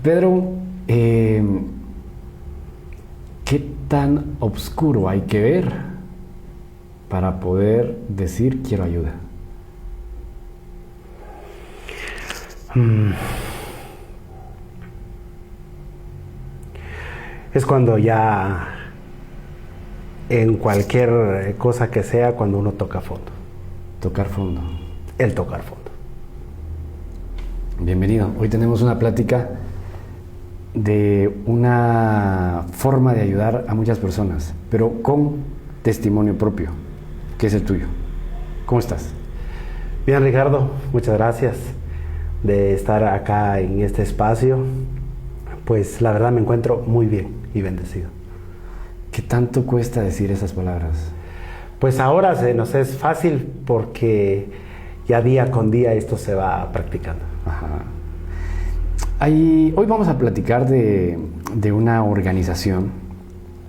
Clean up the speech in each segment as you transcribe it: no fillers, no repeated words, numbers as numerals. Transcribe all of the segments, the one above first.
Pedro, ¿qué tan oscuro hay que ver para poder decir quiero ayuda? Es cuando ya, en cualquier cosa que sea, cuando uno toca fondo. Tocar fondo. El tocar fondo. Bienvenido. Hoy tenemos una plática de una forma de ayudar a muchas personas, pero con testimonio propio, que es el tuyo. ¿Cómo estás? Bien, Ricardo, muchas gracias de estar acá en este espacio. Pues la verdad me encuentro muy bien y bendecido. ¿Qué tanto cuesta decir esas palabras? Pues ahora se nos es fácil porque ya día con día esto se va practicando. Ajá. Hoy vamos a platicar de una organización.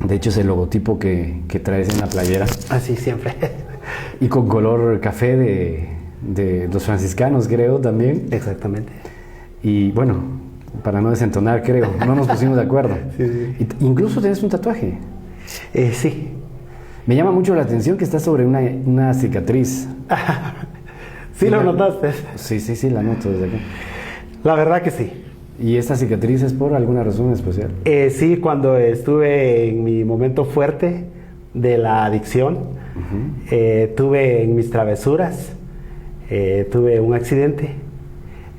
De hecho es el logotipo que traes en la playera. Así siempre. Y con color café de los franciscanos, creo, también. Exactamente. Y bueno, para no desentonar, creo, no nos pusimos de acuerdo. Sí. Incluso tienes un tatuaje. Sí. Me llama mucho la atención que está sobre una cicatriz. ¿Sí lo notaste? Sí, la noto desde acá. La verdad que sí. ¿Y esta cicatriz es por alguna razón especial? Sí, cuando estuve en mi momento fuerte de la adicción, tuve en mis travesuras, tuve un accidente.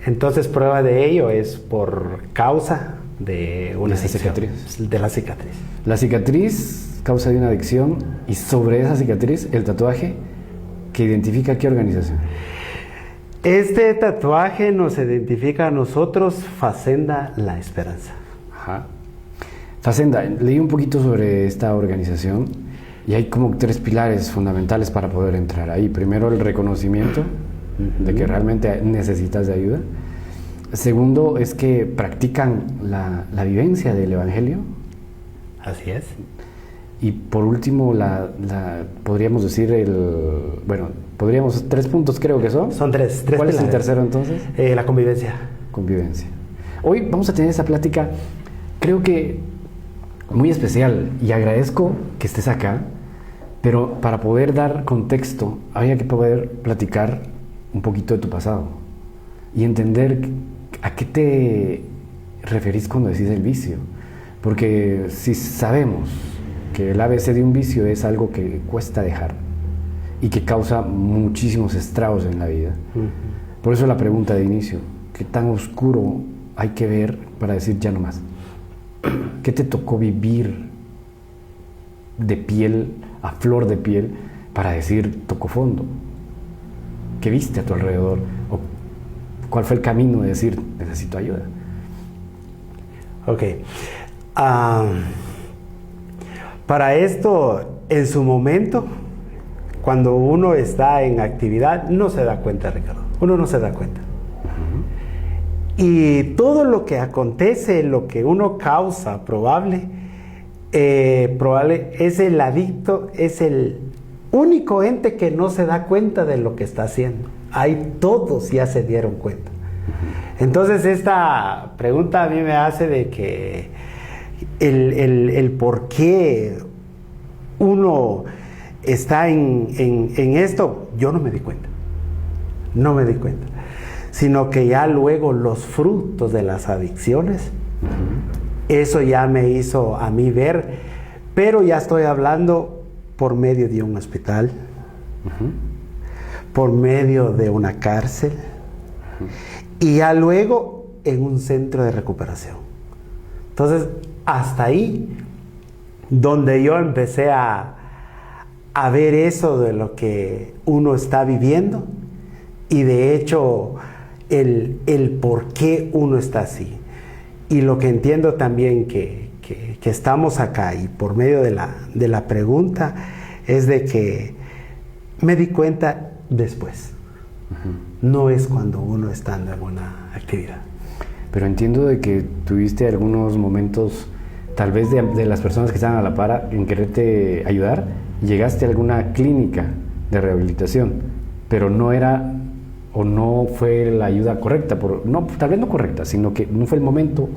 Entonces prueba de ello es por causa de una cicatriz. De la cicatriz. La cicatriz causa de una adicción y sobre esa cicatriz el tatuaje que identifica qué organización. Este tatuaje nos identifica a nosotros, Facenda La Esperanza. Ajá. Facenda, leí un poquito sobre esta organización y hay como 3 pilares fundamentales para poder entrar ahí. Primero, el reconocimiento de que realmente necesitas de ayuda. Segundo, es que practican la vivencia del Evangelio. Así es. Y por último, podríamos decir podríamos 3 puntos creo que son. Son 3. ¿Cuál es el tercero entonces? La convivencia. Convivencia. Hoy vamos a tener esa plática, creo que muy especial, y agradezco que estés acá, pero para poder dar contexto, habría que poder platicar un poquito de tu pasado y entender a qué te referís cuando decís el vicio. Porque si sabemos que el ABC de un vicio es algo que cuesta dejar y que causa muchísimos estragos en la vida. Por eso la pregunta de inicio, ¿qué tan oscuro hay que ver para decir ya no más? ¿Qué te tocó vivir de piel a flor de piel para decir tocó fondo? ¿Qué viste a tu alrededor? ¿O cuál fue el camino de decir necesito ayuda? Ok. Para esto, en su momento, cuando uno está en actividad, no se da cuenta, Ricardo. Uno no se da cuenta. Y todo lo que acontece, lo que uno causa, probable es el adicto, es el único ente que no se da cuenta de lo que está haciendo. Ahí todos ya se dieron cuenta. Entonces esta pregunta a mí me hace de que el por qué uno está en esto, yo no me di cuenta. No me di cuenta. Sino que ya luego los frutos de las adicciones, eso ya me hizo a mí ver, pero ya estoy hablando por medio de un hospital, por medio de una cárcel, y ya luego en un centro de recuperación. Entonces, hasta ahí, donde yo empecé a ver eso de lo que uno está viviendo, y de hecho, el por qué uno está así. Y lo que entiendo también que estamos acá, y por medio de la pregunta, es de que me di cuenta después. No es cuando uno está en una actividad. Pero entiendo de que tuviste algunos momentos, tal vez de las personas que estaban a la par en quererte ayudar, llegaste a alguna clínica de rehabilitación, pero no era o no fue la ayuda correcta, tal vez no correcta, sino que no fue el momento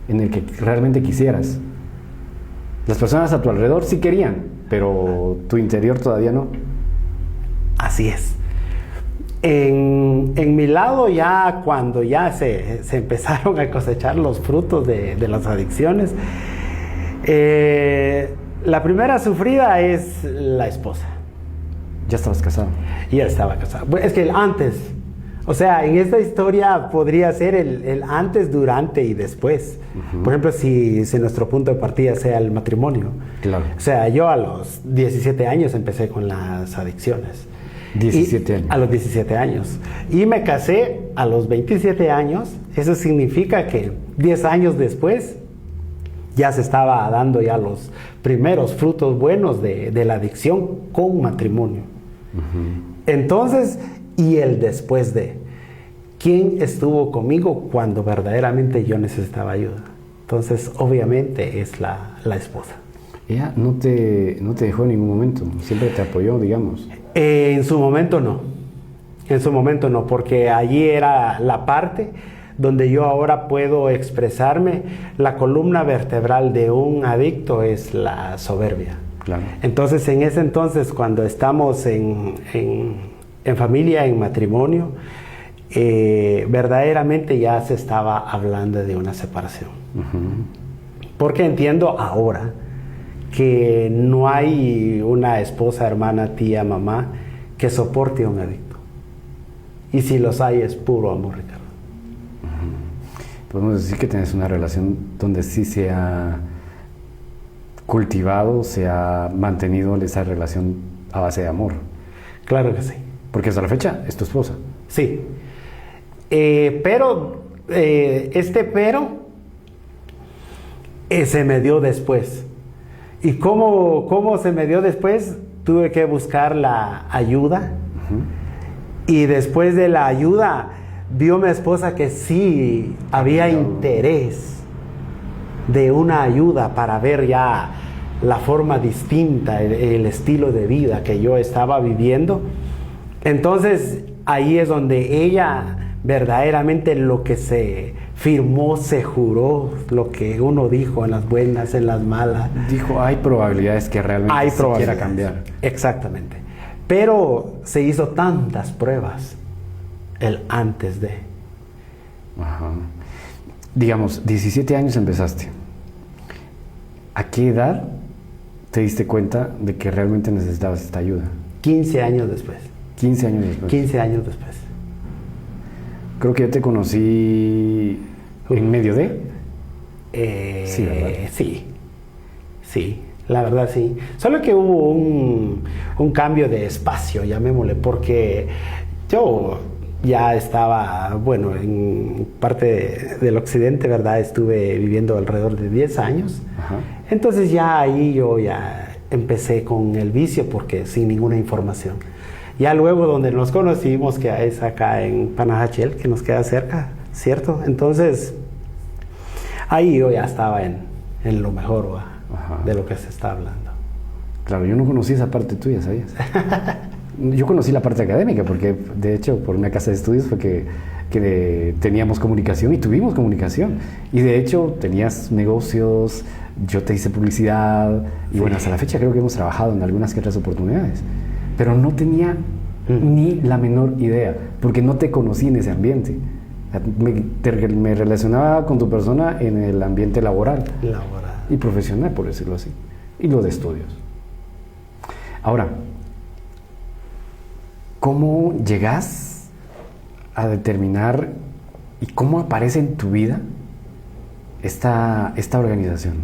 en el que realmente quisieras. Las personas a tu alrededor sí querían, pero tu interior todavía no. Así es. En mi lado, ya cuando ya se empezaron a cosechar los frutos de las adicciones, la primera sufrida es la esposa. Ya estabas casado. Y ya estaba casado. Es que el antes, o sea, en esta historia podría ser el antes, durante y después. Por ejemplo, si nuestro punto de partida sea el matrimonio. Claro. O sea, yo a los 17 años empecé con las adicciones. 17 años. A los 17 años. Y me casé a los 27 años. Eso significa que 10 años después ya se estaba dando ya los primeros frutos buenos de la adicción con matrimonio. Entonces, y el después de, ¿quién estuvo conmigo cuando verdaderamente yo necesitaba ayuda? Entonces, obviamente es la esposa. Ella no te dejó en ningún momento, siempre te apoyó, digamos. En su momento no, porque allí era la parte donde yo ahora puedo expresarme. La columna vertebral de un adicto es la soberbia. Claro. Entonces, en ese entonces, cuando estamos en familia, en matrimonio, verdaderamente ya se estaba hablando de una separación. Porque entiendo ahora que no hay una esposa, hermana, tía, mamá que soporte a un adicto. Y si los hay, es puro amor, Ricardo. Podemos decir que tienes una relación donde sí se ha cultivado, se ha mantenido esa relación a base de amor. Claro que sí. Porque hasta la fecha es tu esposa. Sí. Pero se me dio después. ¿Y cómo se me dio después? Tuve que buscar la ayuda. Y después de la ayuda, vio mi esposa que sí había interés de una ayuda para ver ya la forma distinta, el estilo de vida que yo estaba viviendo. Entonces, ahí es donde ella verdaderamente lo que se firmó, se juró, lo que uno dijo en las buenas, en las malas. Dijo, hay probabilidades que realmente se quiera cambiar. Exactamente. Pero se hizo tantas pruebas el antes de. Ajá. Digamos, 17 años empezaste. ¿A qué edad te diste cuenta de que realmente necesitabas esta ayuda? 15 años después. 15 años después. 15 años después. Creo que yo te conocí en medio de. Sí, ¿verdad? Sí, la verdad sí. Solo que hubo un cambio de espacio, llamémosle, porque yo ya estaba, bueno, en parte del occidente, ¿verdad? Estuve viviendo alrededor de 10 años. Ajá. Entonces ya ahí yo ya empecé con el vicio porque sin ninguna información. Ya luego donde nos conocimos, que es acá en Panajachel, que nos queda cerca, ¿cierto? Entonces, ahí yo ya estaba en lo mejor de lo que se está hablando. Claro, yo no conocí esa parte tuya, ¿sabías? Yo conocí la parte académica, porque de hecho por una casa de estudios fue que teníamos comunicación y tuvimos comunicación. Y de hecho tenías negocios, yo te hice publicidad, y Sí. bueno, hasta la fecha creo que hemos trabajado en algunas que otras oportunidades. Pero no tenía ni la menor idea, porque no te conocí en ese ambiente. Me relacionaba con tu persona en el ambiente laboral y profesional, por decirlo así, y lo de estudios. Ahora, ¿cómo llegas a determinar y cómo aparece en tu vida esta organización?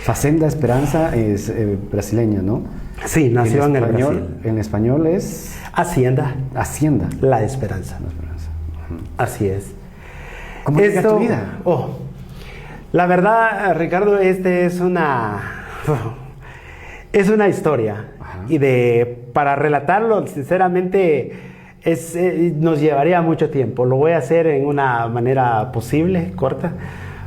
Facenda Esperanza es brasileña, ¿no? Sí, nació en el español, Brasil. En español es Hacienda, Hacienda. La Esperanza. La Esperanza. Así es. ¿Cómo llega a tu vida? La verdad, Ricardo, es una historia. Ajá. Y para relatarlo, sinceramente, nos llevaría mucho tiempo. Lo voy a hacer en una manera posible, corta.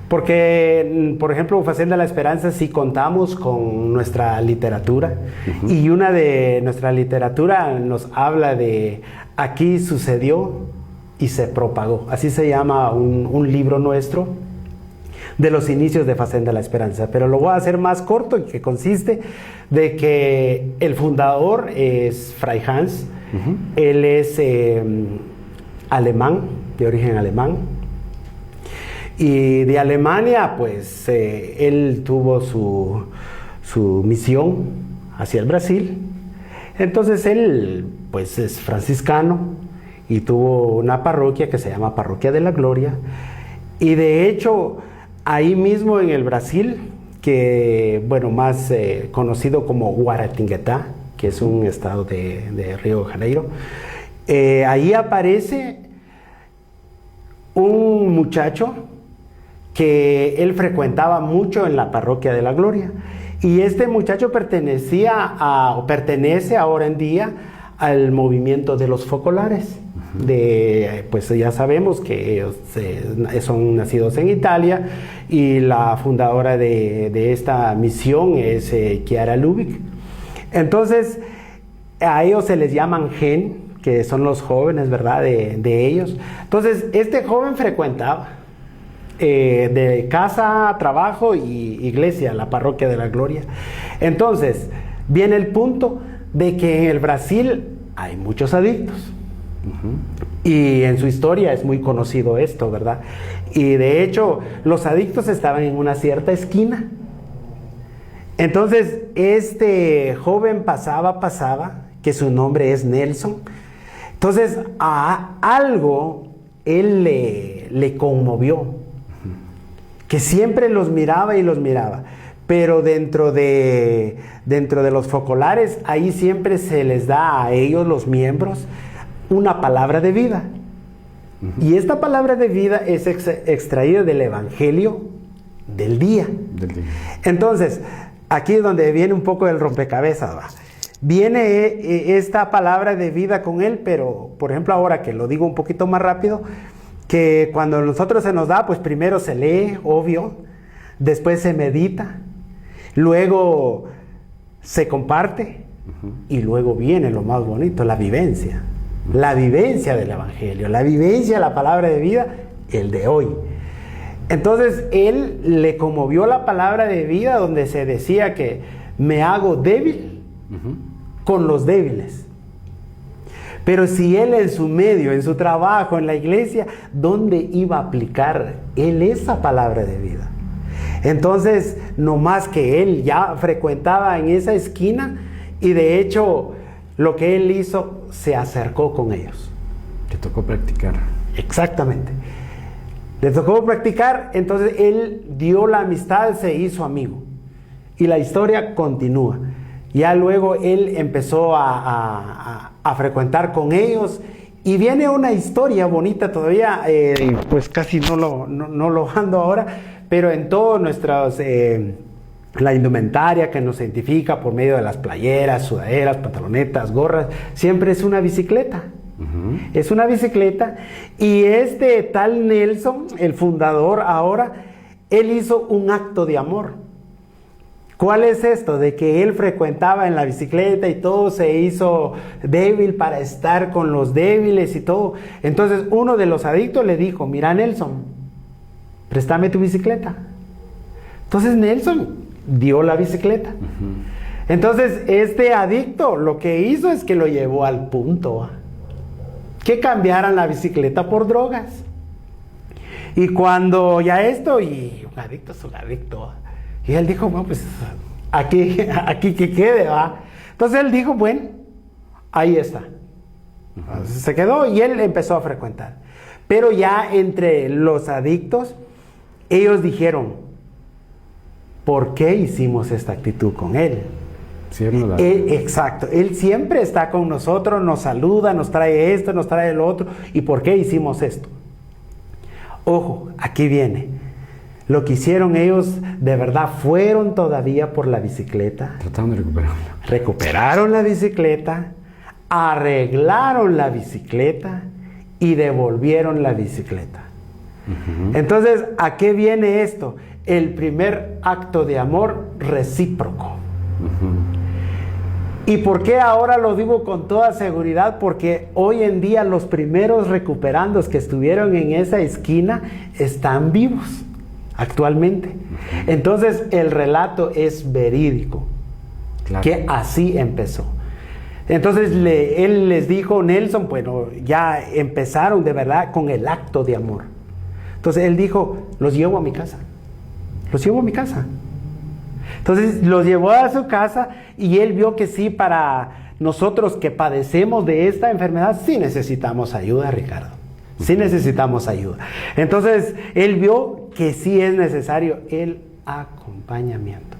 Porque, por ejemplo, Hacienda La Esperanza sí contamos con nuestra literatura. Y una de nuestra literatura nos habla de aquí sucedió y se propagó. Así se llama un libro nuestro de los inicios de Facenda La Esperanza, pero lo voy a hacer más corto, y que consiste de que el fundador es Fray Hans. Él es alemán, de origen alemán, y de Alemania pues él tuvo su misión hacia el Brasil. Entonces él pues es franciscano y tuvo una parroquia que se llama Parroquia de la Gloria, y de hecho ahí mismo en el Brasil, que bueno, más conocido como Guaratinguetá, que es un estado de Río de Janeiro, ahí aparece un muchacho que él frecuentaba mucho en la Parroquia de la Gloria, y este muchacho pertenece ahora en día al movimiento de los focolares. Pues ya sabemos que ellos son nacidos en Italia, y la fundadora de esta misión es Chiara Lubich. Entonces a ellos se les llaman GEN, que son los jóvenes, ¿verdad? De ellos. Entonces este joven frecuentaba de casa a trabajo y iglesia, la Parroquia de la Gloria. Entonces viene el punto de que en el Brasil hay muchos adictos. Y en su historia es muy conocido esto, ¿verdad? Y de hecho los adictos estaban en una cierta esquina. Entonces este joven pasaba, que su nombre es Nelson. Entonces a algo él le conmovió, que siempre los miraba, pero dentro de los focolares, ahí siempre se les da a ellos, los miembros, una palabra de vida. Y esta palabra de vida es extraída del Evangelio del día. Entonces, aquí es donde viene un poco el rompecabezas, ¿va? Viene esta palabra de vida con él, pero, por ejemplo, ahora que lo digo un poquito más rápido, que cuando a nosotros se nos da, pues primero se lee, obvio, después se medita, luego se comparte, y luego viene lo más bonito, la vivencia del Evangelio, la vivencia de la palabra de vida, el de hoy. Entonces él le conmovió la palabra de vida, donde se decía que me hago débil con los débiles. Pero si él en su medio, en su trabajo, en la iglesia, ¿dónde iba a aplicar él esa palabra de vida? Entonces, no más que él ya frecuentaba en esa esquina, y de hecho lo que él hizo, se acercó con ellos. Te tocó practicar. Exactamente. Le tocó practicar, entonces él dio la amistad, se hizo amigo. Y la historia continúa. Ya luego él empezó a frecuentar con ellos, y viene una historia bonita todavía, pues casi no lo ando ahora, pero en todos nuestros... la indumentaria que nos identifica por medio de las playeras, sudaderas, pantalonetas, gorras, siempre es una bicicleta. Es una bicicleta, y este tal Nelson, el fundador ahora, él hizo un acto de amor. ¿Cuál es esto? De que él frecuentaba en la bicicleta y todo, se hizo débil para estar con los débiles y todo. Entonces uno de los adictos le dijo: mira, Nelson, préstame tu bicicleta. Entonces Nelson dio la bicicleta. Entonces este adicto lo que hizo es que lo llevó al punto, que cambiaran la bicicleta por drogas. Y cuando ya esto, y un adicto es un adicto, y él dijo: bueno, pues aquí que quede, ¿va? Entonces él dijo: bueno, ahí está. Se quedó, y él empezó a frecuentar. Pero ya entre los adictos, ellos dijeron: ¿por qué hicimos esta actitud con él? Sí, exacto, él siempre está con nosotros, nos saluda, nos trae esto, nos trae lo otro. ¿Y por qué hicimos esto? Ojo, aquí viene. Lo que hicieron ellos, de verdad, fueron todavía por la bicicleta. Trataron de recuperarla. Recuperaron la bicicleta, arreglaron la bicicleta y devolvieron la bicicleta. Entonces, ¿a qué viene esto? El primer acto de amor recíproco. ¿Y por qué ahora lo digo con toda seguridad? Porque hoy en día los primeros recuperandos que estuvieron en esa esquina están vivos. actualmente. Entonces el relato es verídico, Claro. que así empezó. Entonces él les dijo, Nelson, bueno, ya empezaron de verdad con el acto de amor. Entonces él dijo, los llevo a mi casa. Los llevo a mi casa. Entonces los llevó a su casa y él vio que sí, para nosotros que padecemos de esta enfermedad, sí necesitamos ayuda, Ricardo. Sí necesitamos ayuda. Entonces él vio que sí es necesario el acompañamiento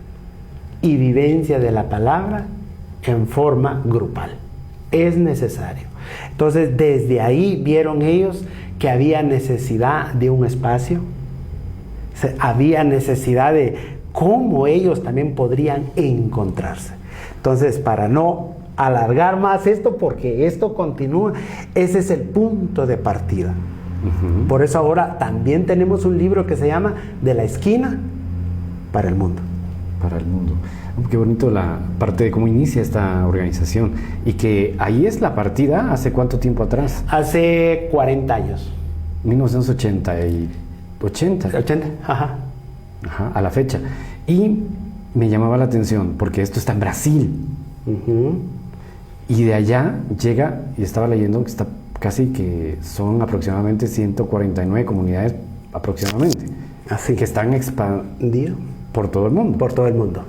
y vivencia de la palabra en forma grupal. Es necesario. Entonces desde ahí vieron ellos que había necesidad de un espacio, había necesidad de cómo ellos también podrían encontrarse. Entonces, para no alargar más esto, porque esto continúa, ese es el punto de partida. Por eso ahora también tenemos un libro que se llama De la esquina para el mundo. Para el mundo. Qué bonito la parte de cómo inicia esta organización. Y que ahí es la partida, ¿hace cuánto tiempo atrás? Hace 40 años. 1980 y 80. 80, ajá. Ajá, a la fecha. Y me llamaba la atención porque esto está en Brasil. Y de allá llega, y estaba leyendo que está casi que son aproximadamente 149 comunidades aproximadamente. Así que están expandidas por todo el mundo. Por todo el mundo.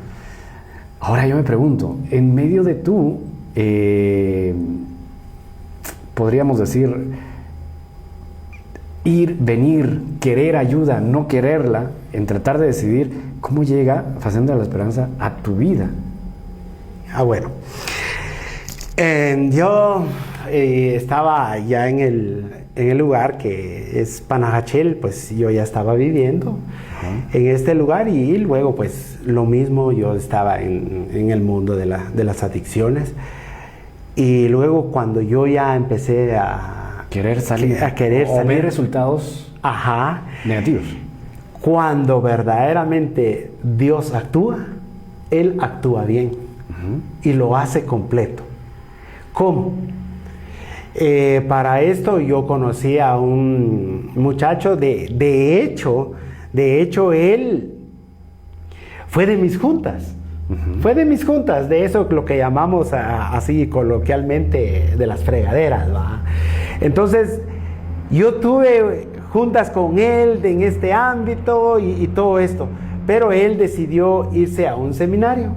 Ahora yo me pregunto, en medio de tú, podríamos decir, ir, venir, querer ayuda, no quererla, en tratar de decidir cómo llega Facenda de la Esperanza a tu vida. Bueno, yo estaba ya en el lugar que es Panajachel, pues yo ya estaba viviendo en este lugar y luego pues lo mismo, yo estaba en el mundo de las adicciones y luego cuando yo ya empecé a querer salir, o ver resultados negativos. Cuando verdaderamente Dios actúa, Él actúa bien y lo hace completo. ¿Cómo? Para esto yo conocí a un muchacho, de hecho él fue de mis juntas. Fue de mis juntas, de eso lo que llamamos así coloquialmente de las fregaderas, ¿va? Entonces yo tuve juntas con él en este ámbito y todo esto, pero él decidió irse a un seminario.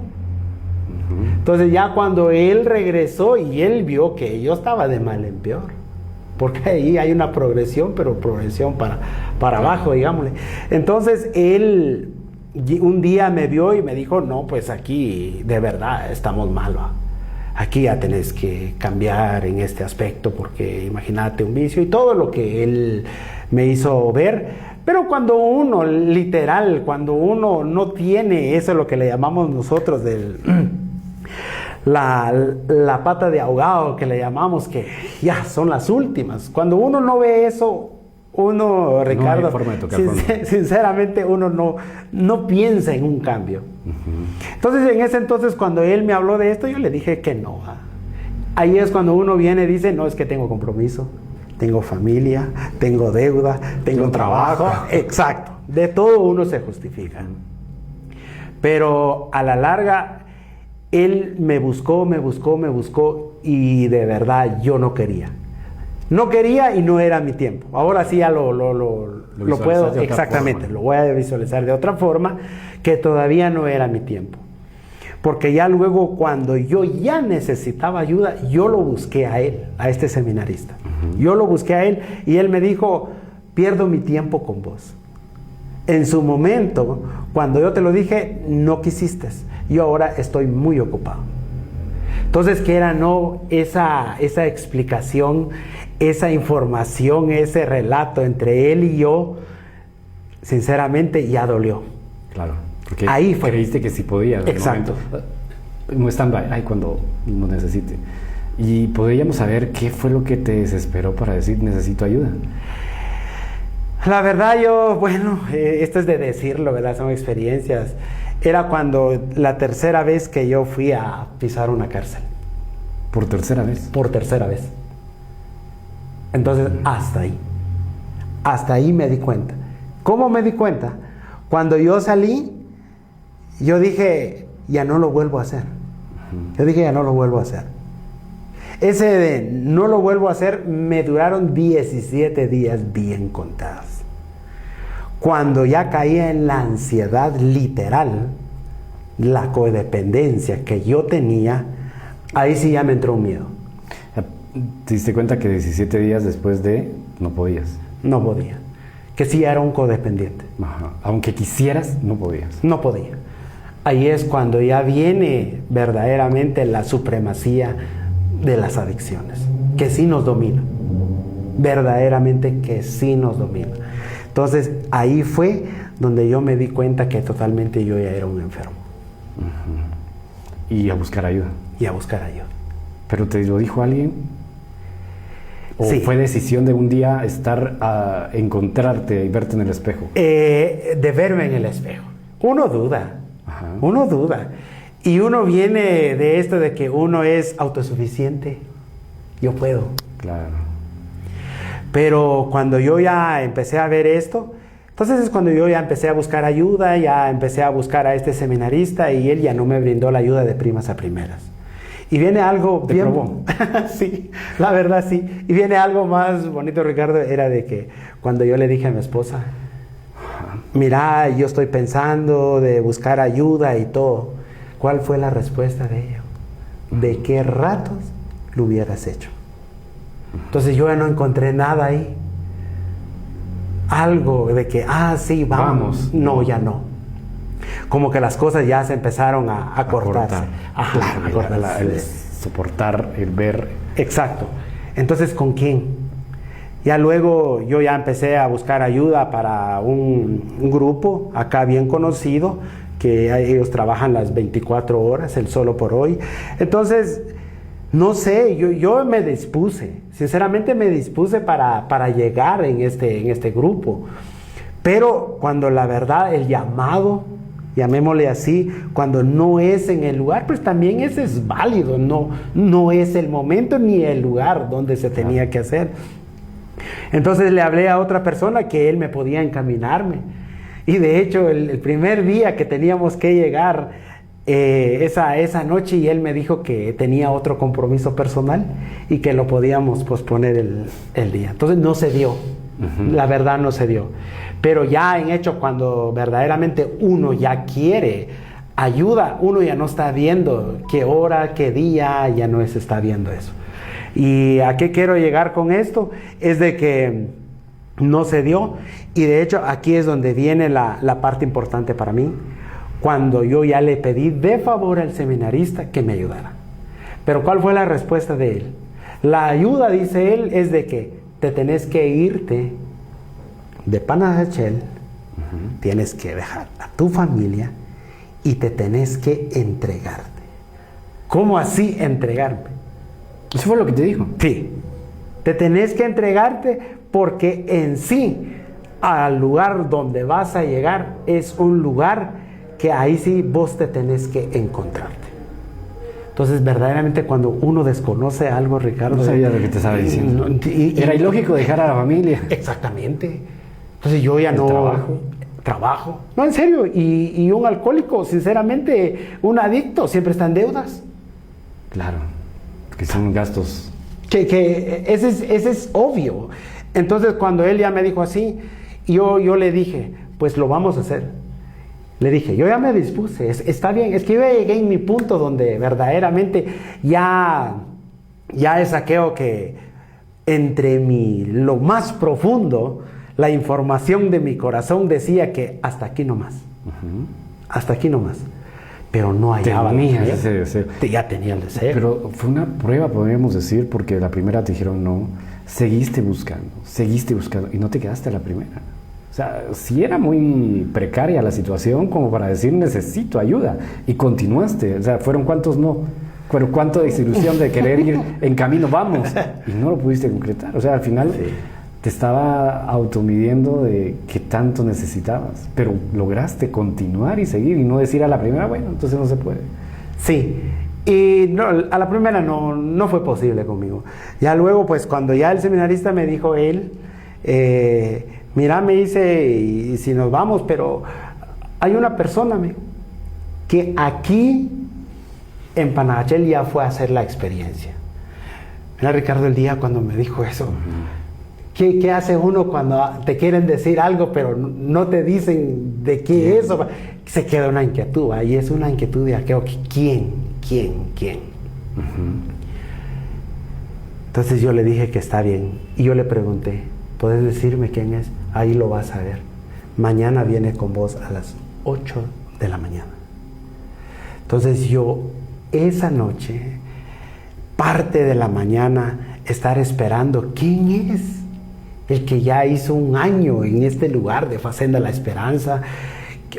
Entonces ya cuando él regresó y él vio que yo estaba de mal en peor, porque ahí hay una progresión, pero progresión para abajo, digámosle. Entonces él un día me vio y me dijo, no, pues aquí de verdad estamos mal, ¿va? Aquí ya tenés que cambiar en este aspecto, porque imagínate un vicio y todo lo que él me hizo ver. Pero cuando uno, literal, cuando uno no tiene eso, lo que le llamamos nosotros la pata de ahogado, que le llamamos, que ya son las últimas. Cuando uno no ve eso, uno, Ricardo, no hay forma de tocar sinceramente uno no piensa en un cambio. Entonces en ese entonces cuando él me habló de esto, yo le dije que no. Ahí es cuando uno viene y dice, no, es que tengo compromiso, tengo familia, tengo deuda, tengo trabajo. Exacto, de todo uno se justifica. Pero a la larga él me buscó y de verdad yo no quería. No quería y no era mi tiempo. Ahora sí ya lo puedo, exactamente, lo voy a visualizar de otra forma, que todavía no era mi tiempo. Porque ya luego cuando yo ya necesitaba ayuda, yo lo busqué a él, a este seminarista. Yo lo busqué a él y él me dijo, pierdo mi tiempo con vos. En su momento, cuando yo te lo dije, no quisiste. Yo ahora estoy muy ocupado. Entonces, que era no esa explicación, esa información, ese relato entre él y yo, sinceramente ya dolió. Claro, porque ahí fue. Creíste que sí podías. Exacto. No stand-by, cuando lo necesite. Y podríamos saber qué fue lo que te desesperó para decir necesito ayuda. La verdad esto es de decirlo, ¿verdad? Son experiencias. Era cuando la tercera vez que yo fui a pisar una cárcel. ¿Por tercera vez? Por tercera vez. Entonces, hasta ahí me di cuenta. ¿Cómo me di cuenta? Cuando yo salí, yo dije, ya no lo vuelvo a hacer. Yo dije, ya no lo vuelvo a hacer. Ese de no lo vuelvo a hacer, me duraron 17 días bien contados. Cuando ya caía en la ansiedad literal, la codependencia que yo tenía, ahí sí ya me entró un miedo. ¿Te diste cuenta que 17 días después de no podías? No podía. Que sí era un codependiente. Ajá. Aunque quisieras, no podías. No podía. Ahí es cuando ya viene verdaderamente la supremacía de las adicciones, que sí nos domina. Verdaderamente que sí nos domina. Entonces, ahí fue donde yo me di cuenta que totalmente yo ya era un enfermo. Y a buscar ayuda. Y a buscar ayuda. ¿Pero te lo dijo alguien? ¿O Sí. fue decisión de un día estar encontrarte y verte en el espejo? De verme en el espejo. Uno duda. Ajá. Uno duda. Y uno viene de esto de que uno es autosuficiente. Yo puedo. Claro. Pero cuando yo ya empecé a ver esto, entonces es cuando yo ya empecé a buscar ayuda, ya empecé a buscar a este seminarista y él ya no me brindó la ayuda de primas a primeras. Y viene algo ¿Te bien... probó? Sí, la verdad sí. Y viene algo más bonito, Ricardo, era de que cuando yo le dije a mi esposa, mira, yo estoy pensando de buscar ayuda y todo. ¿Cuál fue la respuesta de ella? ¿De qué ratos lo hubieras hecho? Entonces yo ya no encontré nada ahí. Algo de que, sí, vamos. No, ya no. Como que las cosas ya se empezaron a cortarse. Ajá, Claro, a cortarse. el soportar, el ver. Exacto. Entonces, ¿con quién? Ya luego yo ya empecé a buscar ayuda para un grupo acá bien conocido, que ellos trabajan las 24 horas, el Solo por Hoy. Entonces, no sé, yo me dispuse, sinceramente me dispuse para llegar en este grupo. Pero cuando la verdad, el llamado, llamémosle así, cuando no es en el lugar, pues también ese es válido, no es el momento ni el lugar donde se tenía que hacer. Entonces le hablé a otra persona que él me podía encaminarme. Y de hecho, el primer día que teníamos que llegar, esa noche, y él me dijo que tenía otro compromiso personal y que lo podíamos posponer el día. Entonces no se dio. La verdad no se dio. Pero ya en hecho, cuando verdaderamente uno ya quiere ayuda, uno ya no está viendo qué hora, qué día, ya no se está viendo eso. ¿Y a qué quiero llegar con esto? Es de que no se dio, y de hecho aquí es donde viene la parte importante para mí, cuando yo ya le pedí de favor al seminarista que me ayudara. Pero ¿cuál fue la respuesta de él? La ayuda, dice él, es de que te tenés que irte de Panajachel, tienes que dejar a tu familia y te tenés que entregarte. ¿Cómo así entregarme? ¿Eso fue lo que te dijo? Sí, te tenés que entregarte porque en sí, al lugar donde vas a llegar es un lugar que ahí sí vos te tenés que encontrarte. Entonces, verdaderamente cuando uno desconoce algo, Ricardo... No sabía lo que te estaba diciendo. Era ilógico dejar a la familia. Exactamente. Entonces yo ya no... Trabajo. No, en serio. Y un alcohólico, sinceramente, un adicto, siempre está en deudas. Claro, que son gastos. Que ese es obvio. Entonces, cuando él ya me dijo así, yo le dije, pues lo vamos a hacer. Le dije, yo ya me dispuse, está bien. Es que yo ya llegué en mi punto donde verdaderamente ya es saqueo que entre lo más profundo, la información de mi corazón decía que hasta aquí nomás. Hasta aquí nomás. Pero no hallaba. Tenías ese deseo. Ya tenía el deseo. Pero fue una prueba, podríamos decir, porque la primera te dijeron no, seguiste buscando y no te quedaste a la primera. O sea, sí era muy precaria la situación como para decir necesito ayuda, y continuaste. O sea, ¿fueron cuántos no? ¿Fueron cuánto desilusión de querer ir en camino, vamos? Y no lo pudiste concretar. O sea, al final te estaba automidiendo de qué tanto necesitabas, pero lograste continuar y seguir y no decir a la primera, bueno, entonces no se puede. Sí, y no, a la primera no fue posible conmigo. Ya luego, pues cuando ya el seminarista me dijo él, mira, me dice, y si nos vamos, pero hay una persona que aquí en Panajachel ya fue a hacer la experiencia. Mira, Ricardo, el día cuando me dijo eso, ¿qué hace uno cuando te quieren decir algo pero no te dicen de qué es? Se queda una inquietud, y es una inquietud de aquello que ¿quién? Entonces yo le dije que está bien, y yo le pregunté, ¿puedes decirme quién es? Ahí lo vas a ver. Mañana viene con vos a las 8 de la mañana. Entonces yo, esa noche, parte de la mañana, estar esperando quién es el que ya hizo un año en este lugar de Facenda La Esperanza.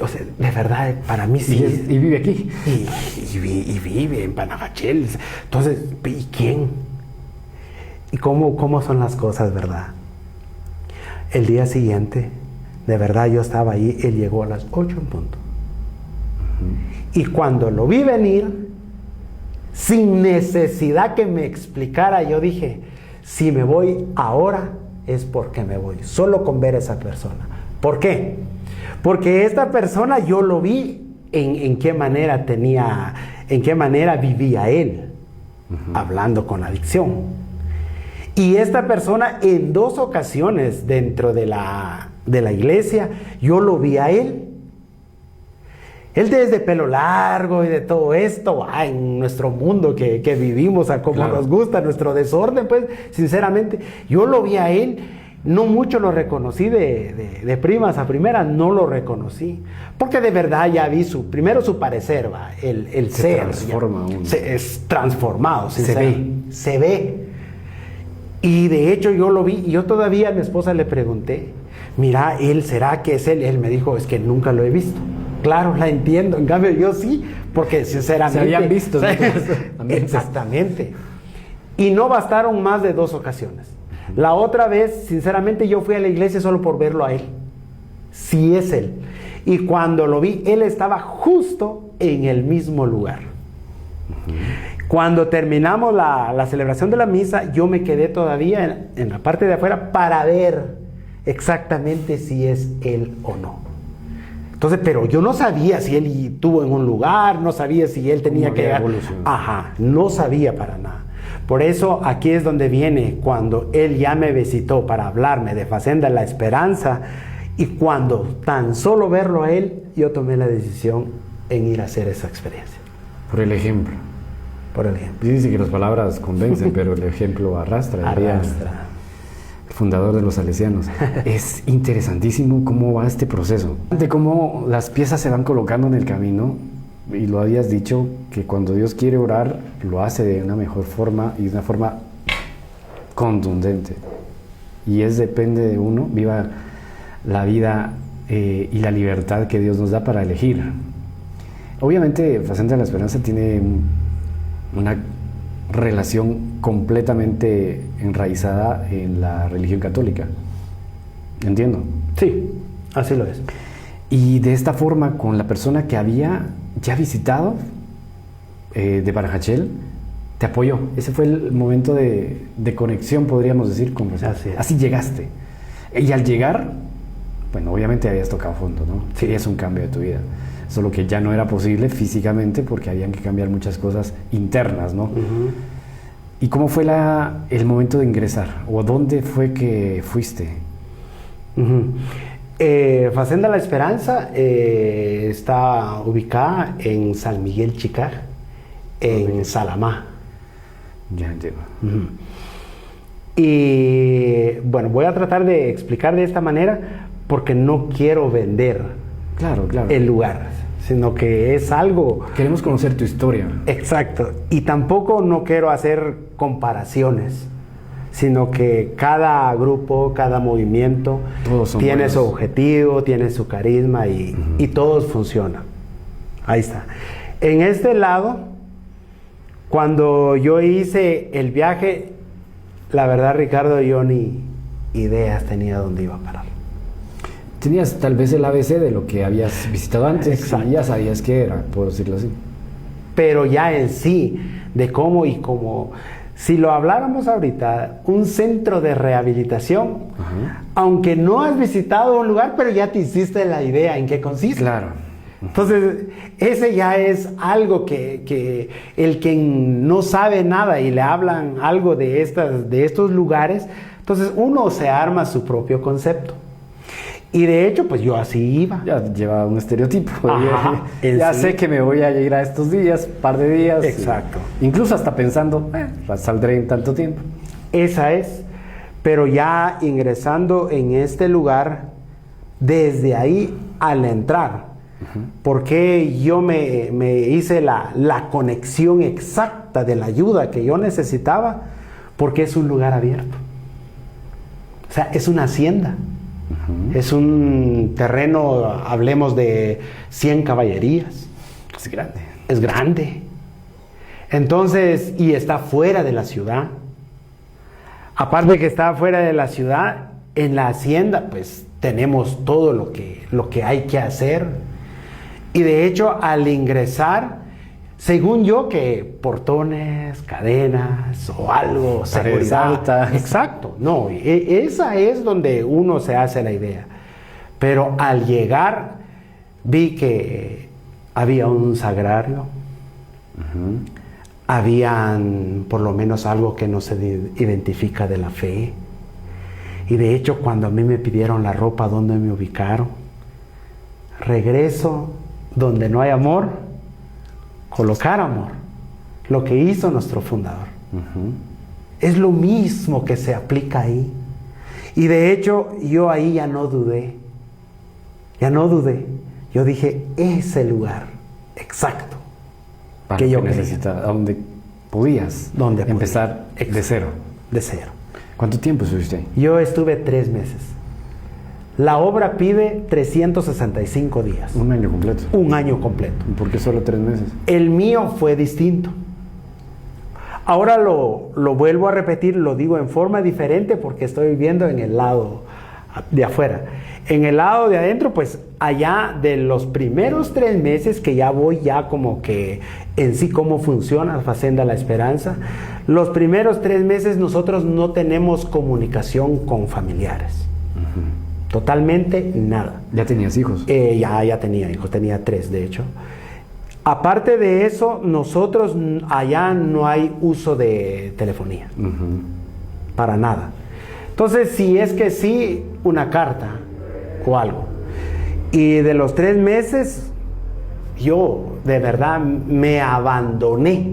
O sea, de verdad, para mí sí. Y vive aquí. Y vive en Panajachel. Entonces, ¿y quién? ¿Y cómo son las cosas, verdad? El día siguiente, de verdad, yo estaba ahí, él llegó a las 8 en punto. Y cuando lo vi venir, sin necesidad que me explicara, yo dije, si me voy ahora, es porque me voy, solo con ver a esa persona. ¿Por qué? Porque esta persona yo lo vi en qué manera vivía él, hablando con adicción. Y esta persona en 2 ocasiones dentro de la iglesia, yo lo vi a él. Él desde pelo largo y de todo esto, en nuestro mundo que vivimos, a como nos gusta, nuestro desorden, pues, sinceramente, yo lo vi a él, no mucho lo reconocí de primas a primeras, no lo reconocí, porque de verdad ya vi primero su parecer, el se ser. Transforma uno. Es transformado, se ve. Y de hecho yo lo vi, y yo todavía a mi esposa le pregunté, mira, ¿él será que es él? Él me dijo, es que nunca lo he visto. Claro, la entiendo, en cambio yo sí, porque sinceramente... Se habían visto. Exactamente. Y no bastaron más de 2 ocasiones. La otra vez, sinceramente, yo fui a la iglesia solo por verlo a él. Sí es él. Y cuando lo vi, él estaba justo en el mismo lugar. Cuando terminamos la celebración de la misa, yo me quedé todavía en la parte de afuera para ver exactamente si es él o no. Entonces, pero yo no sabía si él estuvo en un lugar, no sabía si él tenía que... no sabía para nada. Por eso aquí es donde viene cuando él ya me visitó para hablarme de Facenda La Esperanza, y cuando tan solo verlo a él, yo tomé la decisión en ir a hacer esa experiencia. Por el ejemplo. Por el ejemplo. Dice que las palabras convencen, pero el ejemplo arrastra. Arrastra. El fundador de los salesianos. Es interesantísimo cómo va este proceso, de cómo las piezas se van colocando en el camino, y lo habías dicho, que cuando Dios quiere orar, lo hace de una mejor forma y de una forma contundente. Y depende de uno, viva la vida y la libertad que Dios nos da para elegir. Obviamente, Facenda La Esperanza tiene una relación completamente enraizada en la religión católica. ¿Entiendo? Sí, así lo es. Y de esta forma, con la persona que había ya visitado de Panajachel, te apoyó. Ese fue el momento de conexión, podríamos decir, con vos. Así llegaste. Y al llegar, bueno, obviamente habías tocado fondo, ¿no? Sí. Querías un cambio de tu vida. Solo que ya no era posible físicamente porque habían que cambiar muchas cosas internas, ¿no? ¿Y cómo fue el momento de ingresar? ¿O dónde fue que fuiste? Facenda La Esperanza está ubicada en San Miguel Chicar, en Salamá. Ya entiendo. Y bueno, voy a tratar de explicar de esta manera porque no quiero vender el lugar, sino que es algo... Queremos conocer tu historia. Exacto. Y tampoco no quiero hacer comparaciones, sino que cada grupo, cada movimiento tiene buenos. Su objetivo, tiene su carisma y todos funcionan. Ahí está. En este lado, cuando yo hice el viaje, la verdad, Ricardo, yo ni ideas tenía dónde iba a parar. Tenías tal vez el ABC de lo que habías visitado antes. Exacto. Y ya sabías qué era, por decirlo así. Pero ya en sí, de cómo y cómo... Si lo habláramos ahorita, un centro de rehabilitación, aunque no has visitado un lugar, pero ya te hiciste la idea en qué consiste. Claro. Entonces, ese ya es algo que el que no sabe nada y le hablan algo de estos lugares, entonces uno se arma su propio concepto. Y de hecho, pues yo así iba. Ya lleva un estereotipo. Ajá, ya sí. sé que me voy a ir a estos días, par de días. Exacto. Incluso hasta pensando, saldré en tanto tiempo. Esa es. Pero ya ingresando en este lugar, desde ahí al entrar, porque yo me hice la conexión exacta de la ayuda que yo necesitaba, porque es un lugar abierto. O sea, es una hacienda. Es un terreno, hablemos de 100 caballerías. Es grande. Es grande. Entonces, y está fuera de la ciudad. Aparte de que está fuera de la ciudad, en la hacienda, pues tenemos todo lo que hay que hacer. Y de hecho, al ingresar, según yo, que portones, cadenas o algo, seguridad. Altas. Exacto. No, esa es donde uno se hace la idea. Pero al llegar, vi que había un sagrario. Habían por lo menos algo que no se identifica de la fe. Y de hecho, cuando a mí me pidieron la ropa, ¿dónde me ubicaron? Regreso donde no hay amor, colocar amor. Lo que hizo nuestro fundador. Es lo mismo que se aplica ahí. Y de hecho, yo ahí ya no dudé. Ya no dudé. Yo dije, ese lugar exacto. Para que yo necesitaba, donde podías Donde empezar podía. de cero. De cero. ¿Cuánto tiempo estuviste ahí? Yo estuve 3 meses. La obra pide 365 días. Un año completo. Un año completo. ¿Por qué solo 3 meses? El mío fue distinto. Ahora lo vuelvo a repetir, lo digo en forma diferente porque estoy viviendo en el lado de afuera. En el lado de adentro, pues allá de los primeros 3 meses que ya voy ya como que en sí cómo funciona Facenda La Esperanza, los primeros 3 meses nosotros no tenemos comunicación con familiares. Totalmente nada. ¿Ya tenías hijos? Ya tenía hijos, tenía 3 de hecho. Aparte de eso, nosotros allá no hay uso de telefonía. Para nada. Entonces, si es que sí, una carta o algo. Y de los 3 meses, yo de verdad me abandoné.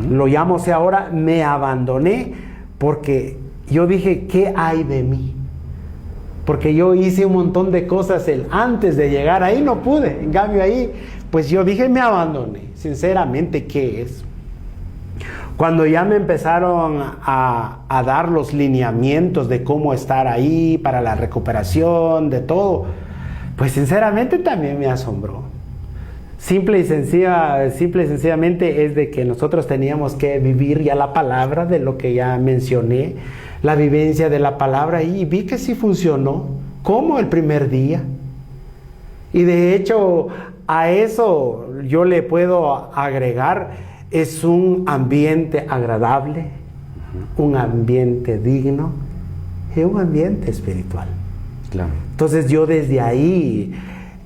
Lo llamo así ahora, me abandoné porque yo dije, ¿qué hay de mí? Porque yo hice un montón de cosas antes de llegar ahí, no pude. En cambio ahí, pues yo dije, me abandoné. Sinceramente, ¿qué es? Cuando ya me empezaron a dar los lineamientos de cómo estar ahí para la recuperación, de todo, pues sinceramente también me asombró. Simple y sencillamente es de que nosotros teníamos que vivir ya la palabra de lo que ya mencioné, la vivencia de la palabra, y vi que sí funcionó, como el primer día. Y de hecho, a eso yo le puedo agregar, es un ambiente agradable, un ambiente digno y un ambiente espiritual. Claro. Entonces yo desde ahí,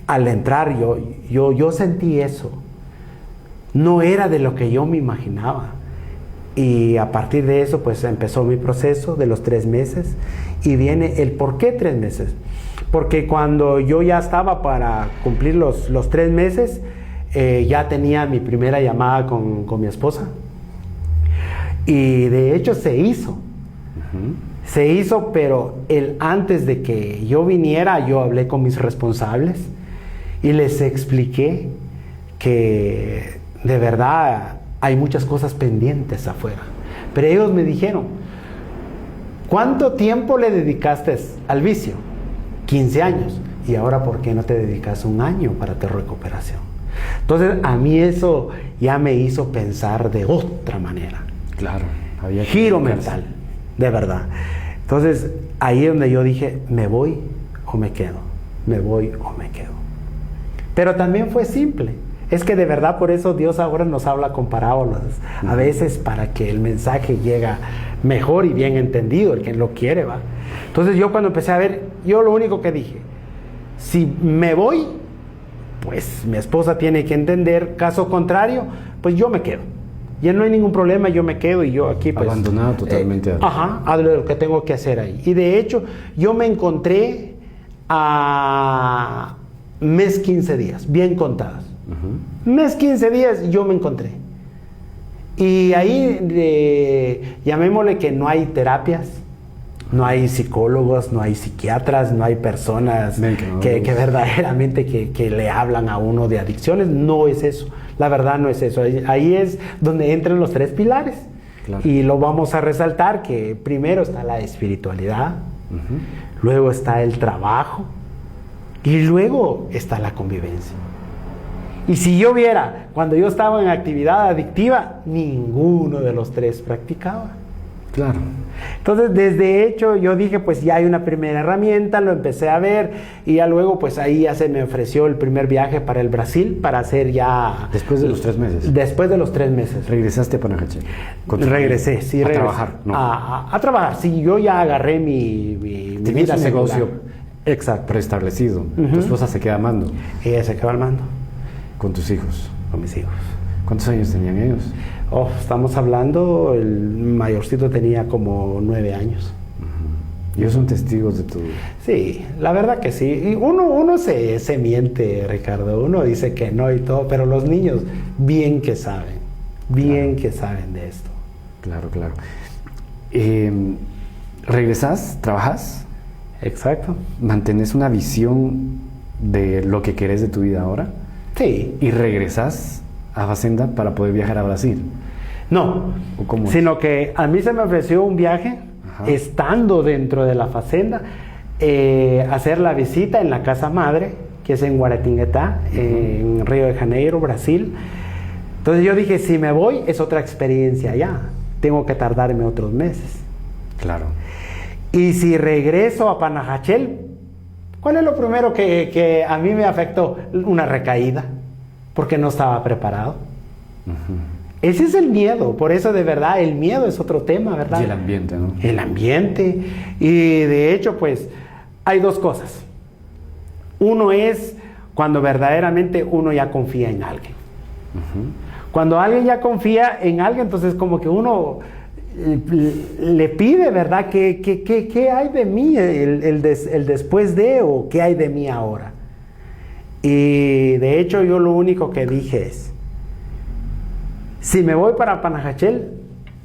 al entrar, yo sentí eso. No era de lo que yo me imaginaba. Y a partir de eso, pues empezó mi proceso de los 3 meses. Y viene el por qué 3 meses. Porque cuando yo ya estaba para cumplir los 3 meses, ya tenía mi primera llamada con mi esposa. Y de hecho se hizo. Se hizo, pero antes de que yo viniera, yo hablé con mis responsables y les expliqué que de verdad hay muchas cosas pendientes afuera. Pero ellos me dijeron, ¿cuánto tiempo le dedicaste al vicio? 15 años. Y ahora, ¿por qué no te dedicas 1 año para tu recuperación? Entonces, a mí eso ya me hizo pensar de otra manera. Claro. Había Giro mental, de verdad. Entonces, ahí es donde yo dije, ¿me voy o me quedo? ¿Me voy o me quedo? Pero también fue simple. Es que de verdad por eso Dios ahora nos habla con parábolas. A veces para que el mensaje llegue mejor y bien entendido, el que lo quiere, ¿va? Entonces yo cuando empecé a ver, yo lo único que dije, si me voy, pues mi esposa tiene que entender, caso contrario, pues yo me quedo. Ya no hay ningún problema, yo me quedo y yo aquí pues... Abandonado totalmente. Hago lo que tengo que hacer ahí. Y de hecho, yo me encontré a mes 15 días, bien contados. Mes 15 días yo me encontré. Y ahí, llamémosle que no hay terapias, no hay psicólogos, no hay psiquiatras, no hay personas que verdaderamente que le hablan a uno de adicciones. No es eso. La verdad no es eso. Ahí es donde entran los 3 pilares. Claro. Y lo vamos a resaltar, que primero está la espiritualidad, luego está el trabajo y luego está la convivencia. Y si yo viera, cuando yo estaba en actividad adictiva, ninguno de los 3 practicaba. Claro. Entonces, desde hecho, yo dije, pues ya hay una primera herramienta, lo empecé a ver, y ya luego, pues ahí ya se me ofreció el primer viaje para el Brasil, para hacer ya... Después de los 3 meses. Después de los 3 meses. ¿Regresaste a Panajachel? Regresé, sí. ¿A trabajar? No. A trabajar, sí. Yo ya agarré mi vida un negocio. Exacto. Preestablecido. Tu esposa se queda al mando. Ella se queda al mando. ¿Con tus hijos? Con mis hijos. ¿Cuántos años tenían ellos? Estamos hablando, el mayorcito tenía como 9 años. Ellos son testigos de tu... Sí, la verdad que sí. Y uno se miente, Ricardo. Uno dice que no y todo, pero los niños bien que saben. Bien que saben de esto. Claro, claro. ¿Regresás? ¿Trabajas? Exacto. ¿Mantienes una visión de lo que querés de tu vida ahora? Sí. ¿Y regresás a Facenda para poder viajar a Brasil? No, sino que a mí se me ofreció un viaje, estando dentro de la Facenda, hacer la visita en la casa madre, que es en Guaratinguetá, en Río de Janeiro, Brasil. Entonces yo dije, si me voy, es otra experiencia allá. Tengo que tardarme otros meses. Claro. Y si regreso a Panajachel, ¿cuál es lo primero que a mí me afectó? Una recaída, porque no estaba preparado. Ese es el miedo, por eso de verdad el miedo es otro tema, ¿verdad? Y el ambiente, ¿no? El ambiente. Y de hecho, pues, hay 2 cosas. Uno es cuando verdaderamente uno ya confía en alguien. Cuando alguien ya confía en alguien, entonces como que uno le pide, ¿verdad? ¿Qué hay de mí el después de, o qué hay de mí ahora? Y de hecho yo lo único que dije es, si me voy para Panajachel,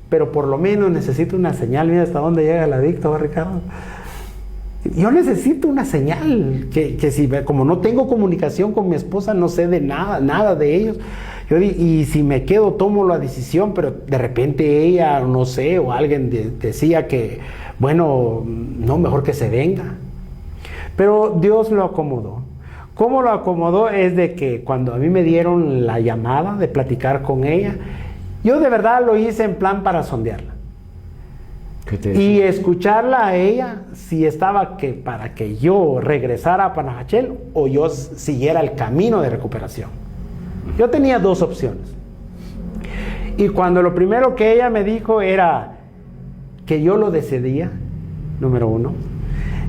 pero por lo menos necesito una señal. Mira hasta dónde llega el adicto, Ricardo. Yo necesito una señal, que si, como no tengo comunicación con mi esposa, no sé de nada de ellos. Y si me quedo, tomo la decisión, pero de repente ella, no sé, o alguien decía que, bueno, no, mejor que se venga. Pero Dios lo acomodó. ¿Cómo lo acomodó? Es de que cuando a mí me dieron la llamada de platicar con ella, yo de verdad lo hice en plan para sondearla. Y escucharla a ella si estaba para que yo regresara a Panajachel o yo siguiera el camino de recuperación. Yo tenía 2 opciones. Y cuando lo primero que ella me dijo era que yo lo decidía, número 1.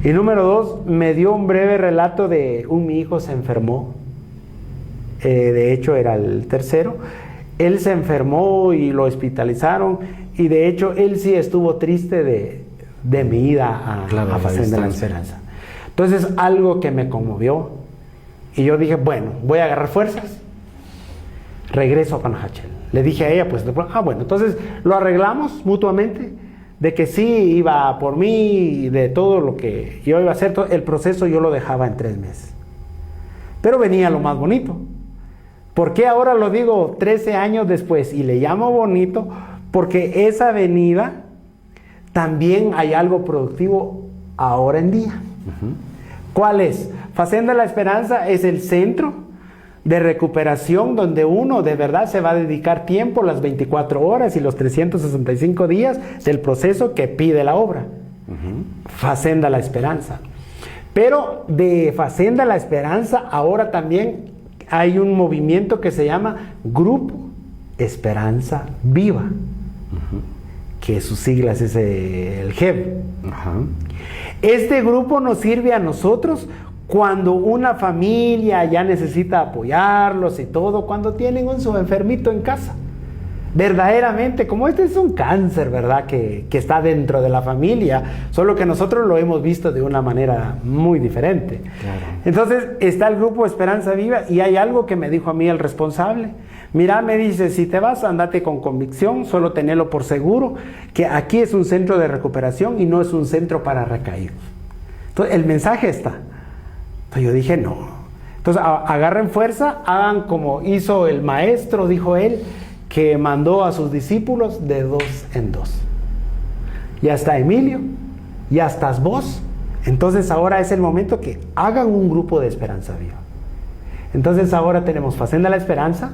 Y número 2, me dio un breve relato de mi hijo se enfermó. De hecho, era el tercero. Él se enfermó y lo hospitalizaron. Y de hecho, él sí estuvo triste de mi ida a Facenda de la Esperanza. Entonces, algo que me conmovió. Y yo dije, bueno, voy a agarrar fuerzas. Regreso a Panajachel. Le dije a ella, pues, bueno, entonces lo arreglamos mutuamente. De que sí iba por mí, de todo lo que yo iba a hacer, el proceso yo lo dejaba en 3 meses. Pero venía lo más bonito. ¿Por qué ahora lo digo 13 años después? Y le llamo bonito porque esa venida también hay algo productivo ahora en día. ¿Cuál es? Facenda La Esperanza es el centro de recuperación donde uno de verdad se va a dedicar tiempo, las 24 horas y los 365 días del proceso que pide la obra. Facenda La Esperanza. Pero de Facenda La Esperanza ahora también hay un movimiento que se llama Grupo Esperanza Viva, que sus siglas es el GEV. Este grupo nos sirve a nosotros cuando una familia ya necesita apoyarlos y todo, cuando tienen un su enfermito en casa. Verdaderamente, como este es un cáncer, ¿verdad? Que está dentro de la familia, solo que nosotros lo hemos visto de una manera muy diferente. Claro. Entonces, está el grupo Esperanza Viva y hay algo que me dijo a mí el responsable. Mira, me dice, si te vas, andate con convicción, solo tenelo por seguro, que aquí es un centro de recuperación y no es un centro para recaídos. Entonces, el mensaje está. Entonces yo dije, no. Entonces, agarren fuerza, hagan como hizo el maestro, dijo él, que mandó a sus discípulos de 2 en 2. Ya está Emilio, ya estás vos. Entonces ahora es el momento que hagan un grupo de Esperanza Viva. Entonces ahora tenemos Facenda La Esperanza,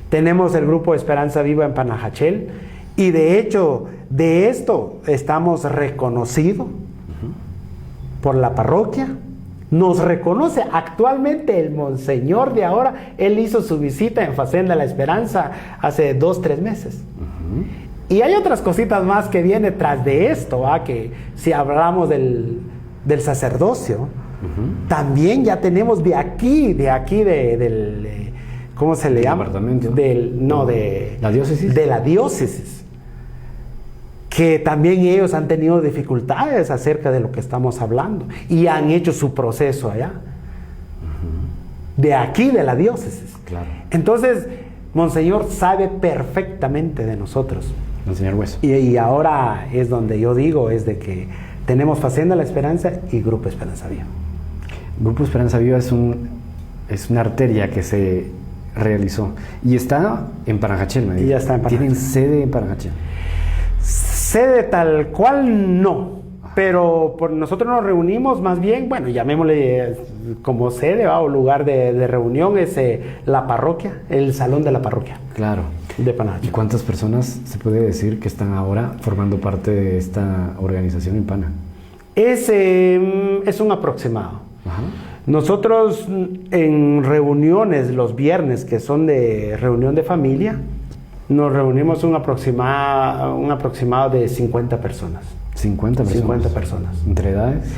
tenemos el grupo Esperanza Viva en Panajachel, y de hecho de esto estamos reconocidos por la parroquia. Nos reconoce actualmente el monseñor de ahora. Él hizo su visita en Facenda La Esperanza hace 2-3 meses. Y hay otras cositas más que vienen tras de esto, que si hablamos del sacerdocio, también ya tenemos ¿cómo se le llama? Departamento. De la diócesis. De la diócesis. Que también ellos han tenido dificultades acerca de lo que estamos hablando y han hecho su proceso allá. De aquí, de la diócesis. Claro. Entonces, Monseñor sabe perfectamente de nosotros. Monseñor Hueso. Y ahora es donde yo digo, es de que tenemos Facenda La Esperanza y Grupo Esperanza Viva. Grupo Esperanza Viva es una arteria que se realizó y está en Panajachel, me dijo. Y ya está en Panajachel. ¿Tienen sede en Panajachel? Sede tal cual no, pero nosotros nos reunimos más bien, bueno, llamémosle como sede o lugar de reunión, es la parroquia, el salón de la parroquia. Claro. De Panajachel. ¿Y cuántas personas se puede decir que están ahora formando parte de esta organización en Pana? Es un aproximado. Ajá. Nosotros en reuniones los viernes, que son de reunión de familia, nos reunimos un aproximado de 50 personas. 50 personas. 50 personas. ¿Entre edades?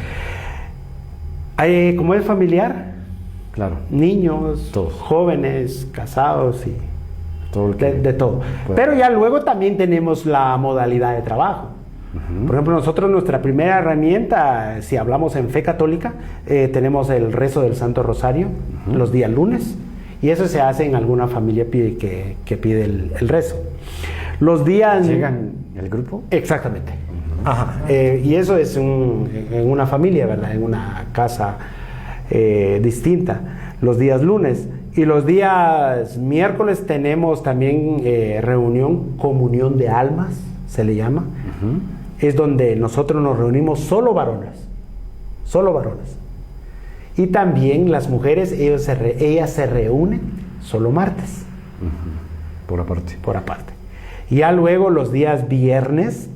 Como es familiar, Claro. niños, Todos. jóvenes, casados y Todo el que de todo. pueda. Pero ya luego también tenemos la modalidad de trabajo. Por ejemplo, nosotros nuestra primera herramienta, si hablamos en fe católica, tenemos el rezo del Santo Rosario los días lunes, y eso se hace en alguna familia que pide el rezo. Los días... ¿Llegan el grupo? Exactamente. Ajá. Y eso es en una familia, ¿verdad? En una casa distinta. Los días lunes. Y los días miércoles tenemos también comunión de almas, se le llama. Es donde nosotros nos reunimos solo varones. Y también las mujeres, ellas se reúnen solo martes. Por aparte. Por aparte. Y ya luego los días viernes,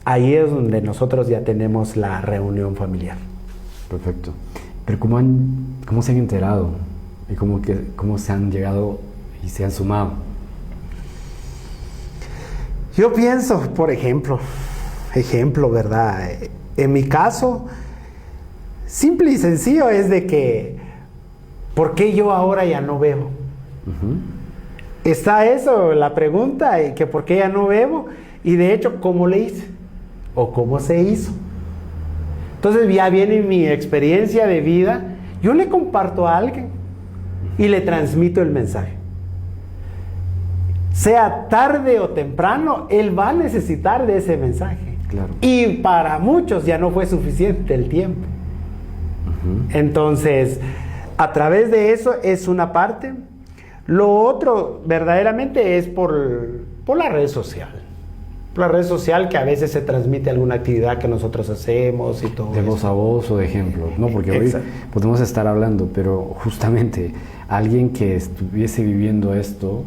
ahí es donde nosotros ya tenemos la reunión familiar. Perfecto. Pero ¿cómo se han enterado? ¿Y cómo se han llegado y se han sumado? Yo pienso, por ejemplo, ¿verdad? En mi caso, simple y sencillo es de que, ¿por qué yo ahora ya no bebo? Está eso, la pregunta, y que por qué ya no bebo, y de hecho, ¿cómo le hice? ¿O cómo se hizo? Entonces ya viene mi experiencia de vida, yo le comparto a alguien y le transmito el mensaje. Sea tarde o temprano, él va a necesitar de ese mensaje. Claro. Y para muchos ya no fue suficiente el tiempo. Entonces, a través de eso es una parte. Lo otro, verdaderamente, es por la red social. La red social, que a veces se transmite alguna actividad que nosotros hacemos y todo De voz a voz o de ejemplo, ¿no? Porque hoy podemos estar hablando, pero justamente alguien que estuviese viviendo esto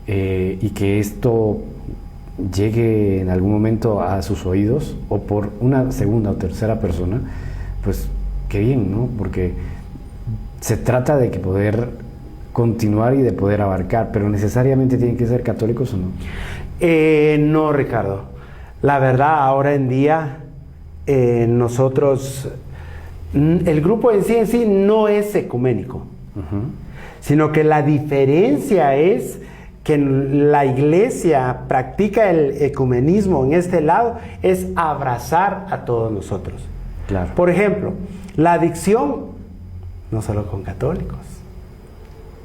y que esto llegue en algún momento a sus oídos o por una segunda o tercera persona, pues qué bien, ¿no? Porque se trata de que poder continuar y de poder abarcar, pero necesariamente tienen que ser católicos o no. No, Ricardo. La verdad, ahora en día nosotros El grupo en sí no es ecuménico, sino que la diferencia es que la iglesia practica el ecumenismo en este lado, es abrazar a todos nosotros. Claro. Por ejemplo, la adicción, no solo con católicos,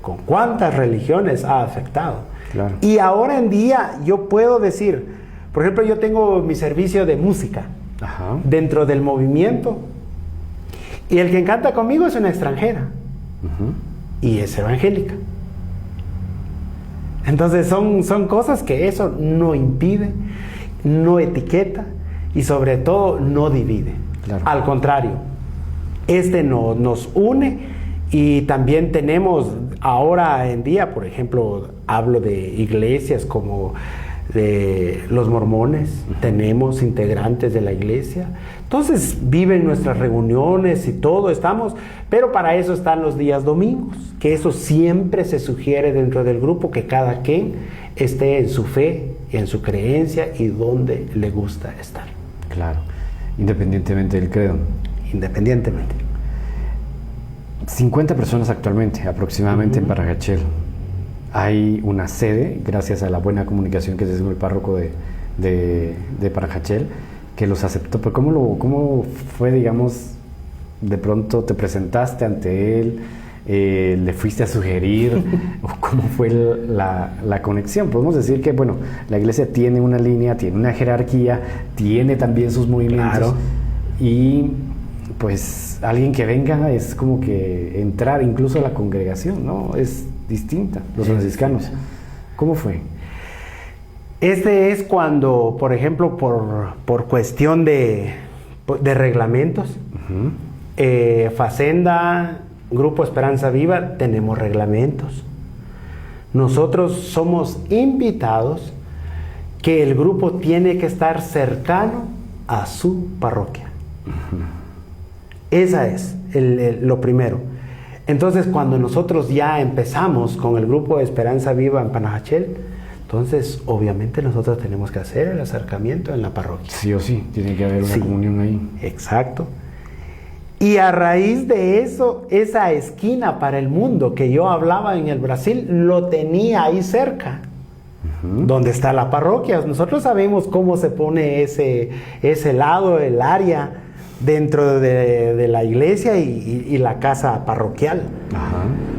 con cuántas religiones ha afectado. Claro. Y ahora en día yo puedo decir, por ejemplo, yo tengo mi servicio de música dentro del movimiento, y el que canta conmigo es una extranjera y es evangélica. Entonces son cosas que eso no impide, no etiqueta y sobre todo no divide. Claro. Al contrario, nos une, y también tenemos ahora en día, por ejemplo, hablo de iglesias como de los mormones, tenemos integrantes de la iglesia, entonces viven nuestras reuniones y todo, pero para eso están los días domingos, que eso siempre se sugiere dentro del grupo, que cada quien esté en su fe, en su creencia y donde le gusta estar. Claro, independientemente del credo. Independientemente. 50 personas actualmente, aproximadamente, en Parajachel. Hay una sede, gracias a la buena comunicación que se hizo con el párroco de Parajachel, que los aceptó. Pero ¿cómo fue, digamos, de pronto te presentaste ante él, le fuiste a sugerir, o cómo fue la conexión? Podemos decir que, bueno, la iglesia tiene una línea, tiene una jerarquía, tiene también sus movimientos. Claro. Y pues alguien que venga es como que entrar incluso a la congregación, ¿no? Es distinta, los franciscanos. ¿Cómo fue? Es cuando, por ejemplo, por cuestión de reglamentos, Facenda, Grupo Esperanza Viva, tenemos reglamentos. Nosotros somos invitados que el grupo tiene que estar cercano a su parroquia. Esa es lo primero. Entonces, cuando nosotros ya empezamos con el grupo de Esperanza Viva en Panajachel, entonces obviamente nosotros tenemos que hacer el acercamiento en la parroquia. Sí o sí, tiene que haber una comunión ahí. Exacto. Y a raíz de eso, esa esquina para el mundo que yo hablaba en el Brasil, lo tenía ahí cerca, donde está la parroquia. Nosotros sabemos cómo se pone ese lado, el área dentro de la iglesia y la casa parroquial.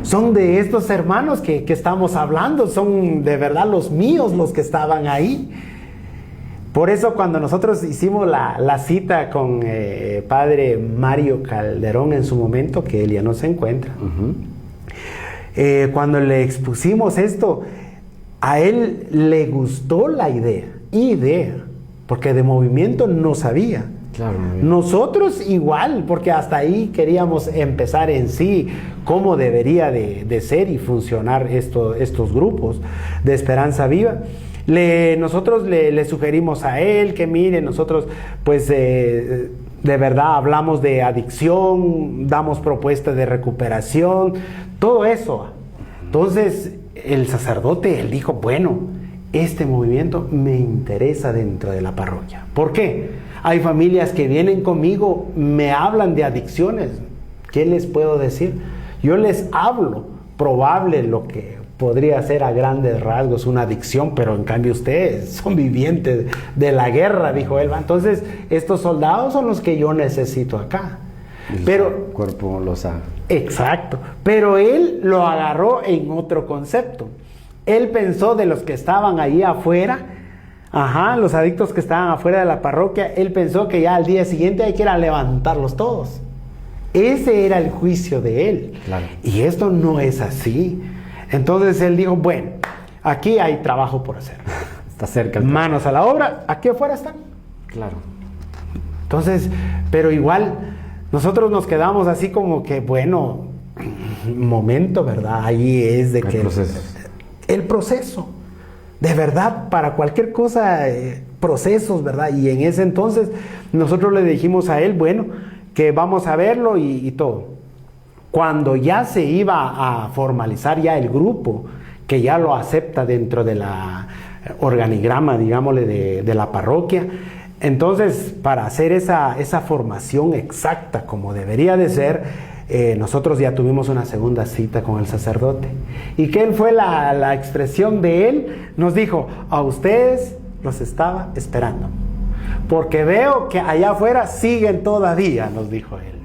Son de estos hermanos que estamos hablando, son de verdad los míos los que estaban ahí. Por eso cuando nosotros hicimos la cita con padre Mario Calderón en su momento, que él ya no se encuentra, cuando le expusimos esto, a él le gustó la idea, porque de movimiento no sabía. Claro, nosotros igual, porque hasta ahí queríamos empezar en sí cómo debería de ser y funcionar estos grupos de Esperanza Viva. Nosotros le sugerimos a él que mire, nosotros pues de verdad hablamos de adicción, damos propuestas de recuperación, todo eso. Entonces el sacerdote, él dijo, bueno, este movimiento me interesa dentro de la parroquia. ¿Por qué? Hay familias que vienen conmigo, me hablan de adicciones. ¿Qué les puedo decir? Yo les hablo probable lo que podría ser a grandes rasgos una adicción, pero en cambio ustedes son vivientes de la guerra, dijo él. Entonces, estos soldados son los que yo necesito acá. Pero el cuerpo lo sabe. Exacto. Pero él lo agarró en otro concepto. Él pensó de los que estaban ahí afuera, los adictos que estaban afuera de la parroquia, él pensó que ya al día siguiente hay que ir a levantarlos todos. Ese era el juicio de él. Claro. Y esto no es así. Entonces él dijo, bueno, aquí hay trabajo por hacer. Está cerca. Manos a la obra, aquí afuera están. Claro. Entonces, pero igual, nosotros nos quedamos así como que, bueno, momento, ¿verdad? Ahí es de que... El proceso. De verdad, para cualquier cosa, procesos, ¿verdad? Y en ese entonces, nosotros le dijimos a él, bueno, que vamos a verlo y todo. Cuando ya se iba a formalizar ya el grupo, que ya lo acepta dentro de la organigrama, digámosle, de la parroquia, Entonces, para hacer esa formación exacta como debería de ser, nosotros ya tuvimos una segunda cita con el sacerdote. ¿Y qué fue la expresión de él? Nos dijo, a ustedes los estaba esperando, porque veo que allá afuera siguen todavía, nos dijo él.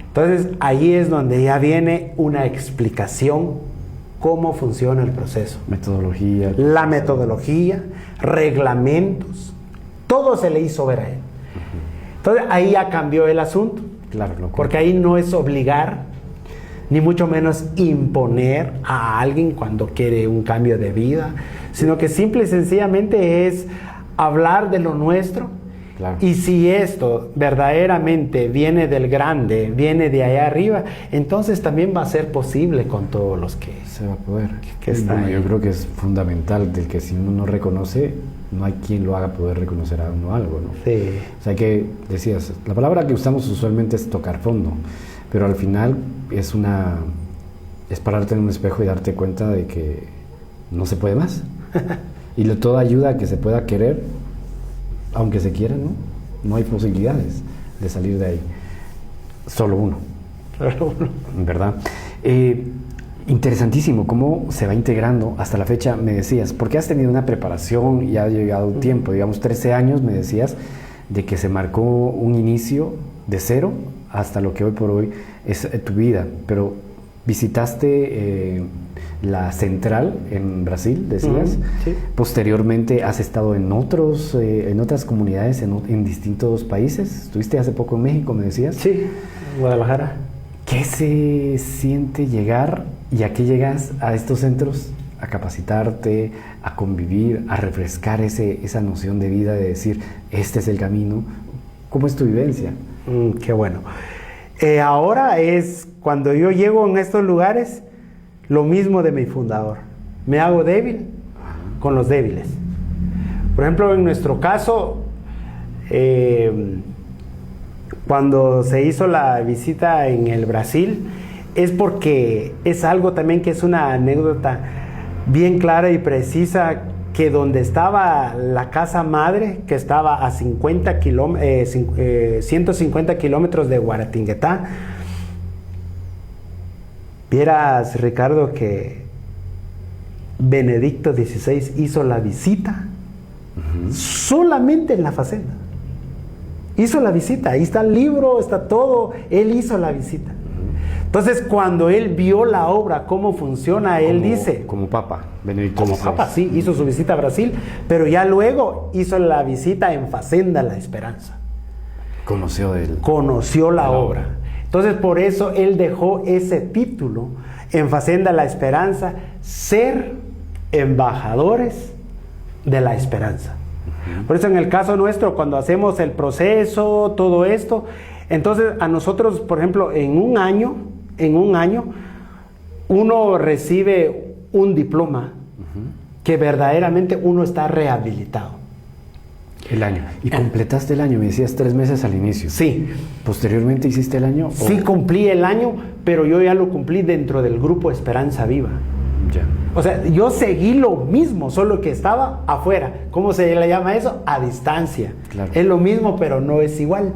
Entonces, ahí es donde ya viene una explicación cómo funciona el proceso. Metodología. La metodología, reglamentos, todo se le hizo ver a él. Entonces, ahí ya cambió el asunto. Claro, porque ahí no es obligar, ni mucho menos imponer a alguien cuando quiere un cambio de vida, sino que simple y sencillamente es hablar de lo nuestro. Claro. Y si esto verdaderamente viene del grande, viene de allá arriba, entonces también va a ser posible con todos los que se va a poder. Que está ahí. Yo creo que es fundamental del que si uno no reconoce, no hay quien lo haga poder reconocer a uno algo, ¿no? Sí. O sea que decías, la palabra que usamos usualmente es tocar fondo, pero al final es pararte en un espejo y darte cuenta de que no se puede más. Y todo ayuda a que se pueda querer, aunque se quiera, ¿no? No hay posibilidades de salir de ahí. Solo uno. ¿Verdad? Interesantísimo cómo se va integrando hasta la fecha, me decías, porque has tenido una preparación y ha llegado tiempo, digamos 13 años, me decías, de que se marcó un inicio de cero hasta lo que hoy por hoy es tu vida, pero visitaste la central en Brasil, decías. Sí. Posteriormente has estado en otras comunidades en distintos países. Estuviste hace poco en México, me decías. Sí, en Guadalajara. ¿Qué se siente llegar y a qué llegas a estos centros? A capacitarte, a convivir, a refrescar esa noción de vida, de decir, este es el camino. ¿Cómo es tu vivencia? Qué bueno. Ahora es cuando yo llego en estos lugares, lo mismo de mi fundador. Me hago débil con los débiles. Por ejemplo, en nuestro caso, cuando se hizo la visita en el Brasil, es porque es algo también que es una anécdota bien clara y precisa, que donde estaba la casa madre, que estaba a 150 kilómetros de Guaratinguetá, vieras, Ricardo, que Benedicto XVI hizo la visita solamente en la facenda. Hizo la visita, ahí está el libro, está todo, él hizo la visita. Entonces, cuando él vio la obra, cómo funciona, él dice... Como Papa, Benedicto Como XVI. Papa, sí, hizo su visita a Brasil, pero ya luego hizo la visita en Facenda La Esperanza. Conoció la obra. Entonces, por eso él dejó ese título en Facenda La Esperanza, ser embajadores de la esperanza. Por eso en el caso nuestro, cuando hacemos el proceso, todo esto, entonces a nosotros, por ejemplo, en un año, uno recibe un diploma que verdaderamente uno está rehabilitado. El año. ¿Y completaste el año? Me decías 3 meses al inicio. Sí. ¿Posteriormente hiciste el año? Sí, cumplí el año, pero yo ya lo cumplí dentro del grupo Esperanza Viva. Ya. O sea, yo seguí lo mismo, solo que estaba afuera. ¿Cómo se le llama eso? A distancia. Claro. Es lo mismo, pero no es igual.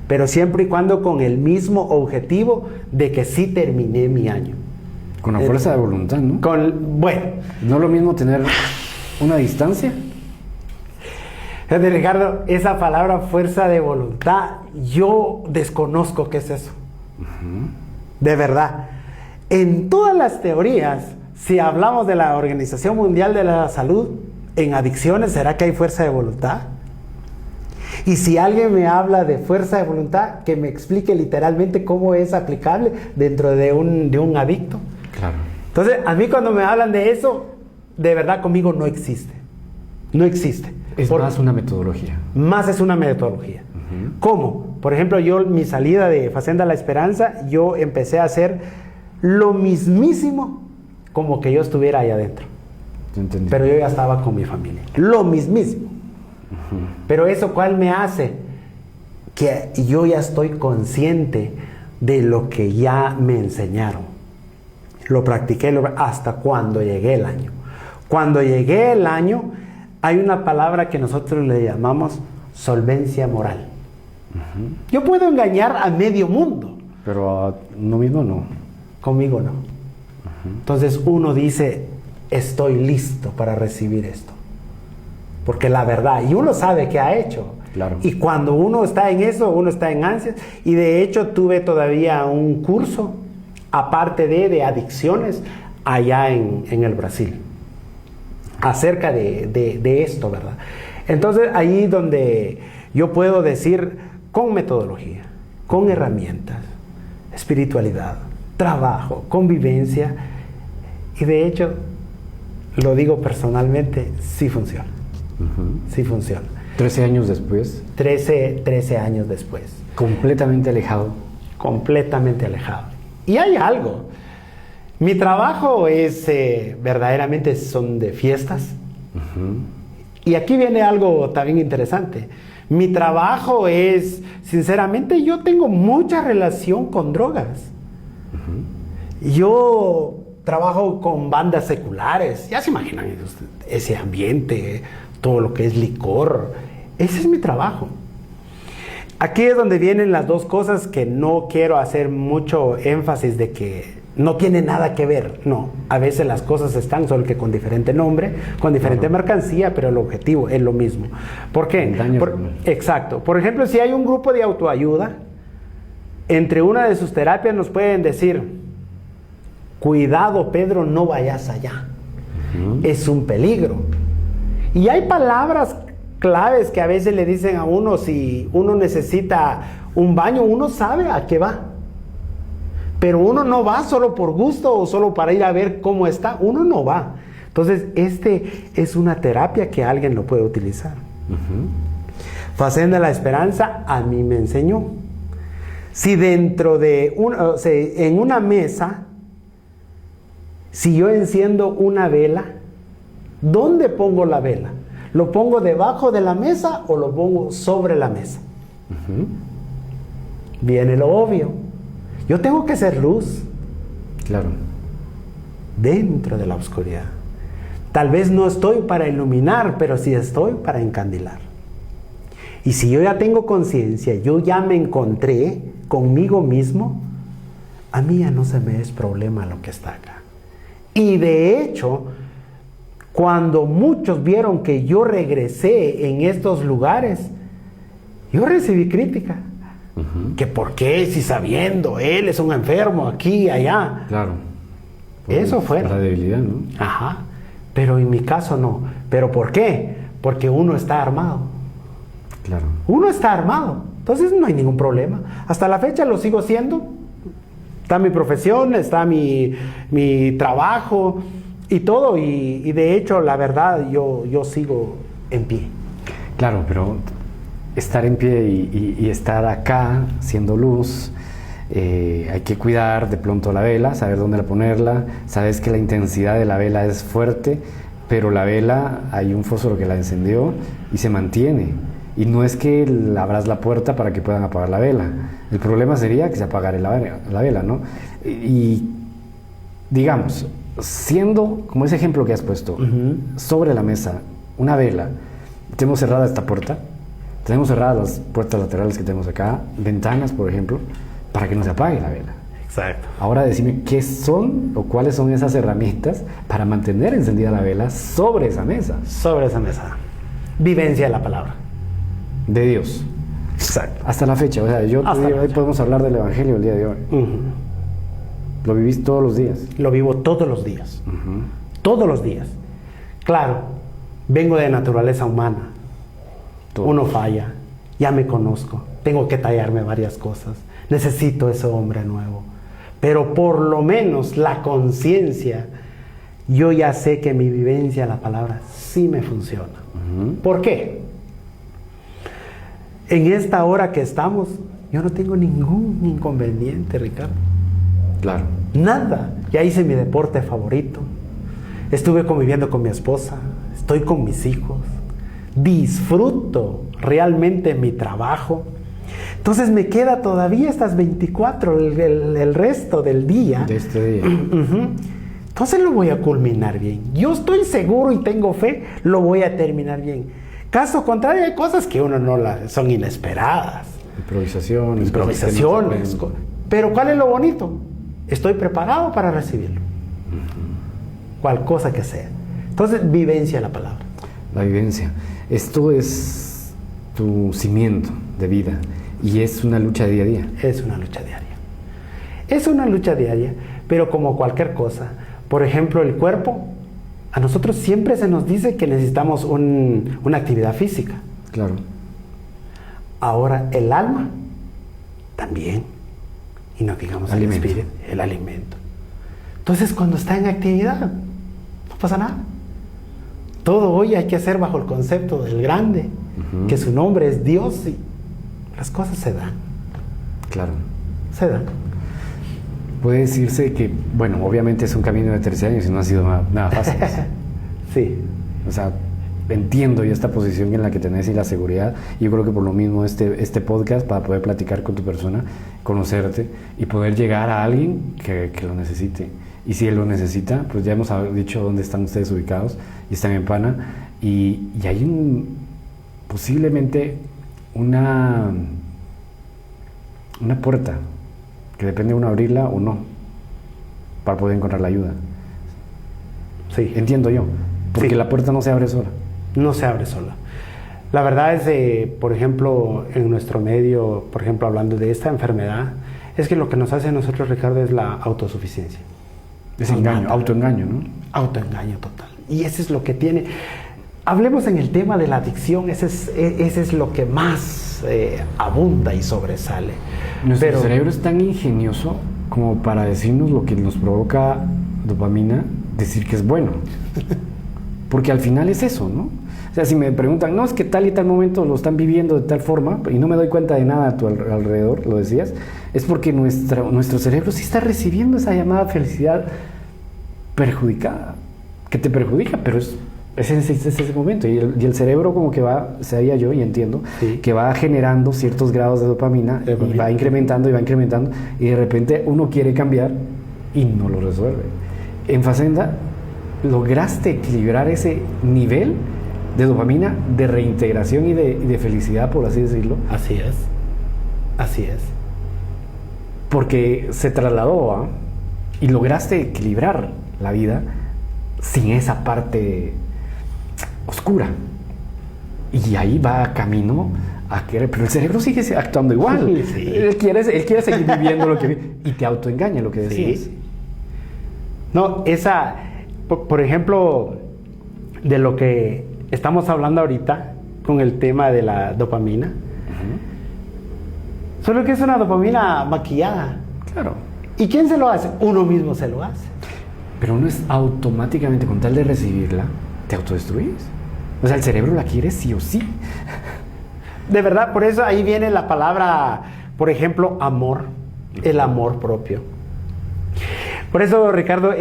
Pero siempre y cuando con el mismo objetivo de que sí terminé mi año. Con la fuerza de voluntad, ¿no? Bueno. ¿No es lo mismo tener una distancia? Fíjate, Ricardo, esa palabra fuerza de voluntad, yo desconozco qué es eso. De verdad. En todas las teorías, si hablamos de la Organización Mundial de la Salud, en adicciones, ¿será que hay fuerza de voluntad? Y si alguien me habla de fuerza de voluntad, que me explique literalmente cómo es aplicable dentro de un adicto. Claro. Entonces, a mí cuando me hablan de eso, de verdad conmigo no existe. No existe. Es más una metodología. Más es una metodología. ¿Cómo? Por ejemplo, yo, mi salida de Facenda La Esperanza, yo empecé a hacer lo mismísimo como que yo estuviera ahí adentro. Entendí. Pero yo ya estaba con mi familia. Lo mismísimo. Pero eso, ¿cuál me hace? Que yo ya estoy consciente de lo que ya me enseñaron. Lo practiqué hasta cuando llegué el año. Cuando llegué el año, hay una palabra que nosotros le llamamos solvencia moral. Yo puedo engañar a medio mundo. Pero a uno mismo no. Conmigo no. Entonces uno dice, estoy listo para recibir esto. Porque la verdad, y uno sabe qué ha hecho. Claro. Y cuando uno está en eso, uno está en ansias. Y de hecho tuve todavía un curso, aparte de adicciones, allá en el Brasil. Acerca de esto, ¿verdad? Entonces ahí donde yo puedo decir, con metodología, con herramientas, espiritualidad, trabajo, convivencia, y de hecho, lo digo personalmente, sí funciona. Sí funciona. 13 años después. 13 años después. Completamente alejado. Completamente alejado. Y hay algo. Mi trabajo es, verdaderamente son de fiestas. Y aquí viene algo también interesante. Mi trabajo es, sinceramente, yo tengo mucha relación con drogas. Yo trabajo con bandas seculares. Ya se imaginan ese ambiente, todo lo que es licor. Ese es mi trabajo. Aquí es donde vienen las dos cosas que no quiero hacer mucho énfasis de que no tiene nada que ver. No, a veces las cosas están solo que con diferente nombre, con diferente mercancía, pero el objetivo es lo mismo. ¿Por qué? Exacto. Por ejemplo, si hay un grupo de autoayuda, entre una de sus terapias nos pueden decir, cuidado Pedro, no vayas allá. Es un peligro. Y hay palabras claves que a veces le dicen a uno, si uno necesita un baño, uno sabe a qué va. Pero uno no va solo por gusto o solo para ir a ver cómo está. Uno no va. Entonces, este es una terapia que alguien lo puede utilizar. Facenda la Esperanza a mí me enseñó. Si dentro de en una mesa, si yo enciendo una vela, ¿dónde pongo la vela? ¿Lo pongo debajo de la mesa o lo pongo sobre la mesa? Viene lo obvio. Yo tengo que ser luz. Claro. Dentro de la oscuridad. Tal vez no estoy para iluminar, pero sí estoy para encandilar. Y si yo ya tengo conciencia, yo ya me encontré conmigo mismo, a mí ya no se me es problema lo que está acá. Y de hecho, cuando muchos vieron que yo regresé en estos lugares, yo recibí crítica. Que por qué, si sabiendo, él es un enfermo aquí y allá. Claro. Eso fue. La debilidad, ¿no? Ajá. Pero en mi caso no. ¿Pero por qué? Porque uno está armado. Claro. Uno está armado. Entonces no hay ningún problema. Hasta la fecha lo sigo siendo. Está mi profesión, está mi trabajo y todo. Y de hecho, la verdad, yo sigo en pie. Claro, pero estar en pie y estar acá siendo luz, hay que cuidar de pronto la vela, saber dónde la ponerla. Sabes que la intensidad de la vela es fuerte, pero la vela, hay un fósforo que la encendió y se mantiene. Y no es que abras la puerta para que puedan apagar la vela. El problema sería que se apagara la vela, ¿no? Y digamos, siendo como ese ejemplo que has puesto, sobre la mesa, una vela, tenemos cerrada esta puerta, tenemos cerradas las puertas laterales que tenemos acá, ventanas, por ejemplo, para que no se apague la vela. Exacto. Ahora decime qué son o cuáles son esas herramientas para mantener encendida la vela sobre esa mesa. Sobre esa mesa. Vivencia de la palabra. De Dios. Exacto. Hasta la fecha, o sea, hoy podemos hablar del Evangelio el día de hoy. Lo vivís todos los días. Lo vivo todos los días. Todos los días. Claro, vengo de naturaleza humana. Uno falla, ya me conozco, tengo que tallarme varias cosas, necesito ese hombre nuevo. Pero por lo menos la conciencia, yo ya sé que mi vivencia, la palabra, sí me funciona. ¿Por qué? En esta hora que estamos, yo no tengo ningún inconveniente, Ricardo. Claro. Nada. Ya hice mi deporte favorito. Estuve conviviendo con mi esposa. Estoy con mis hijos. Disfruto realmente mi trabajo. Entonces me queda todavía estas 24, el resto del día. De este día. Entonces lo voy a culminar bien. Yo estoy seguro y tengo fe, lo voy a terminar bien. Caso contrario, hay cosas que uno no son inesperadas. Improvisaciones. Pero ¿cuál es lo bonito? Estoy preparado para recibirlo. Cual cosa que sea. Entonces, vivencia la palabra. La vivencia. Esto es tu cimiento de vida y es una lucha de día a día. Es una lucha diaria. Es una lucha diaria, pero como cualquier cosa. Por ejemplo, el cuerpo, a nosotros siempre se nos dice que necesitamos una actividad física. Claro. Ahora, el alma también. Y no digamos el espíritu, el alimento. Entonces, cuando está en actividad, no pasa nada. Todo hoy hay que hacer bajo el concepto del grande, que su nombre es Dios, y las cosas se dan. Claro. Se dan. Puede decirse que, bueno, obviamente es un camino de 13 años y no ha sido nada fácil. Sí. O sea, entiendo yo esta posición en la que tenés y la seguridad. Y yo creo que por lo mismo este podcast, para poder platicar con tu persona, conocerte y poder llegar a alguien que lo necesite. Y si él lo necesita, pues ya hemos dicho dónde están ustedes ubicados, y están en Pana, y hay posiblemente una puerta que depende de uno abrirla o no para poder encontrar la ayuda. Sí. Entiendo yo, porque sí. La puerta no se abre sola. No se abre sola. La verdad es, por ejemplo, en nuestro medio, por ejemplo, hablando de esta enfermedad, es que lo que nos hace a nosotros, Ricardo, es la autosuficiencia. Es engaño, autoengaño, ¿no? Autoengaño total. Y eso es lo que tiene. Hablemos en el tema de la adicción, ese es lo que más abunda y sobresale. Nuestro cerebro es tan ingenioso como para decirnos lo que nos provoca dopamina, decir que es bueno. Porque al final es eso, ¿no? O sea, si me preguntan, no, es que tal y tal momento lo están viviendo de tal forma y no me doy cuenta de nada a tu alrededor, lo decías, es porque nuestro cerebro sí está recibiendo esa llamada felicidad perjudicada, que te perjudica, pero es ese momento. Y el cerebro como que sabía yo y entiendo, sí, que va generando ciertos grados de dopamina y va incrementando y de repente uno quiere cambiar y no lo resuelve. En Facenda lograste equilibrar ese nivel de dopamina, de reintegración y de felicidad, por así decirlo. Así es. Así es. Porque se trasladó y lograste equilibrar la vida sin esa parte oscura. Y ahí va camino a querer, pero el cerebro sigue actuando igual. Sí. Él quiere seguir viviendo lo que vive y te autoengaña, lo que decías. Sí. No, por ejemplo, de lo que estamos hablando ahorita con el tema de la dopamina, solo que es una dopamina maquillada. Claro. ¿Y quién se lo hace? Uno mismo se lo hace. Pero no es automáticamente, con tal de recibirla, te autodestruyes. O sea, el cerebro la quiere sí o sí. De verdad, por eso ahí viene la palabra, por ejemplo, amor, el amor propio. Por eso, Ricardo,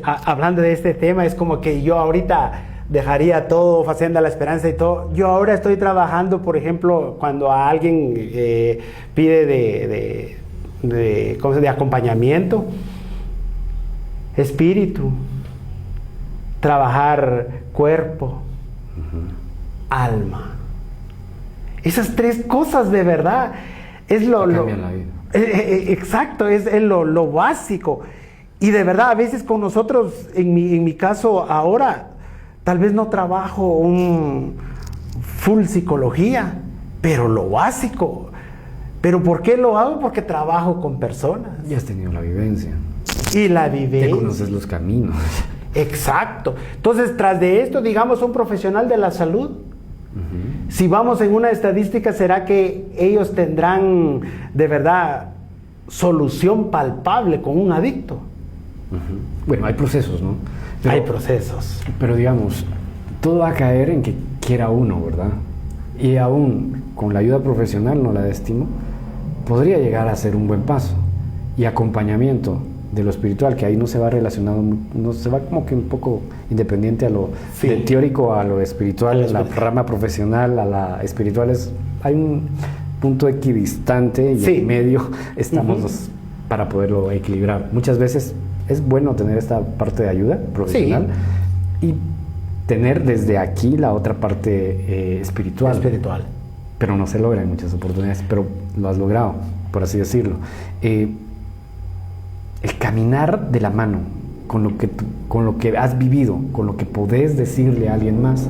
hablando de este tema, es como que yo ahorita dejaría todo, Facenda La Esperanza y todo. Yo ahora estoy trabajando, por ejemplo, cuando a alguien pide de acompañamiento, espíritu, trabajar cuerpo, alma. Esas tres cosas de verdad es cambian la vida. Exacto, es lo básico. Y de verdad, a veces con nosotros, en mi caso ahora, tal vez no trabajo un full psicología, pero lo básico. ¿Pero por qué lo hago? Porque trabajo con personas. Ya has tenido la vivencia. Y la vivencia. Ya conoces los caminos. Exacto. Entonces, tras de esto, digamos, un profesional de la salud, si vamos en una estadística, ¿será que ellos tendrán de verdad solución palpable con un adicto? Bueno, hay procesos, ¿no? Hay procesos. Pero digamos, todo va a caer en que quiera uno, ¿verdad? Y aún con la ayuda profesional, no la estimo, podría llegar a ser un buen paso. Y acompañamiento de lo espiritual, que ahí no se va relacionado, no se va como que un poco independiente a lo teórico a lo espiritual, la rama profesional a la espiritual hay un punto equidistante y en medio estamos para poderlo equilibrar. Muchas veces es bueno tener esta parte de ayuda profesional y tener desde aquí la otra parte espiritual. Espiritual. Pero no se logra en muchas oportunidades, pero lo has logrado, por así decirlo. El caminar de la mano con lo que has vivido, con lo que podés decirle a alguien más.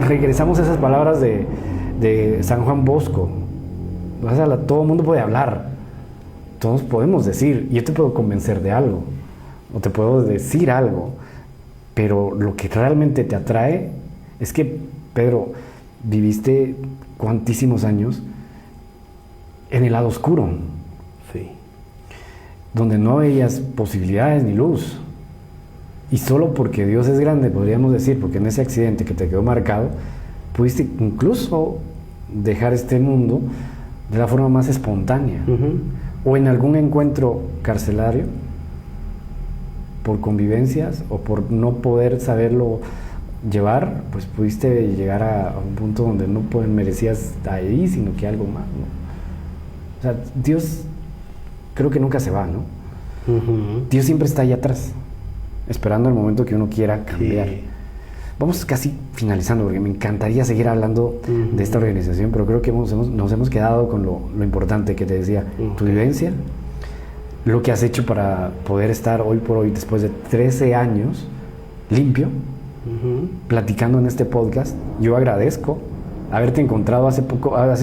Regresamos a esas palabras de San Juan Bosco. O sea, todo el mundo puede hablar, todos podemos decir, y yo te puedo convencer de algo, o te puedo decir algo, pero lo que realmente te atrae es que, Pedro, viviste cuantísimos años en el lado oscuro, Sí. donde no veías posibilidades ni luz. Y solo porque Dios es grande, podríamos decir, porque en ese accidente que te quedó marcado, pudiste incluso dejar este mundo de la forma más espontánea. O en algún encuentro carcelario, por convivencias o por no poder saberlo llevar, pues pudiste llegar a un punto donde no merecías ahí, sino que algo más, ¿no? O sea, Dios creo que nunca se va, ¿no? Dios siempre está ahí atrás, esperando el momento que uno quiera cambiar. Sí. Vamos casi finalizando, porque me encantaría seguir hablando de esta organización, pero creo que nos hemos quedado con lo importante que te decía, tu vivencia, lo que has hecho para poder estar hoy por hoy, después de 13 años, limpio, platicando en este podcast. Yo agradezco haberte encontrado hace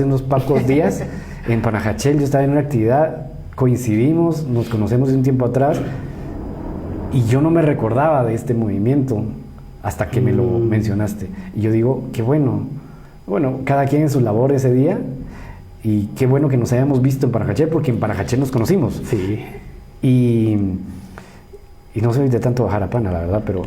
unos pocos días en Panajachel. Yo estaba en una actividad, coincidimos, nos conocemos de un tiempo atrás, y yo no me recordaba de este movimiento hasta que me lo mencionaste. Y yo digo, qué bueno, cada quien en su labor ese día, y qué bueno que nos hayamos visto en Panajachel, porque en Panajachel nos conocimos. Sí. Y no soy de tanto bajar a pana, la verdad, pero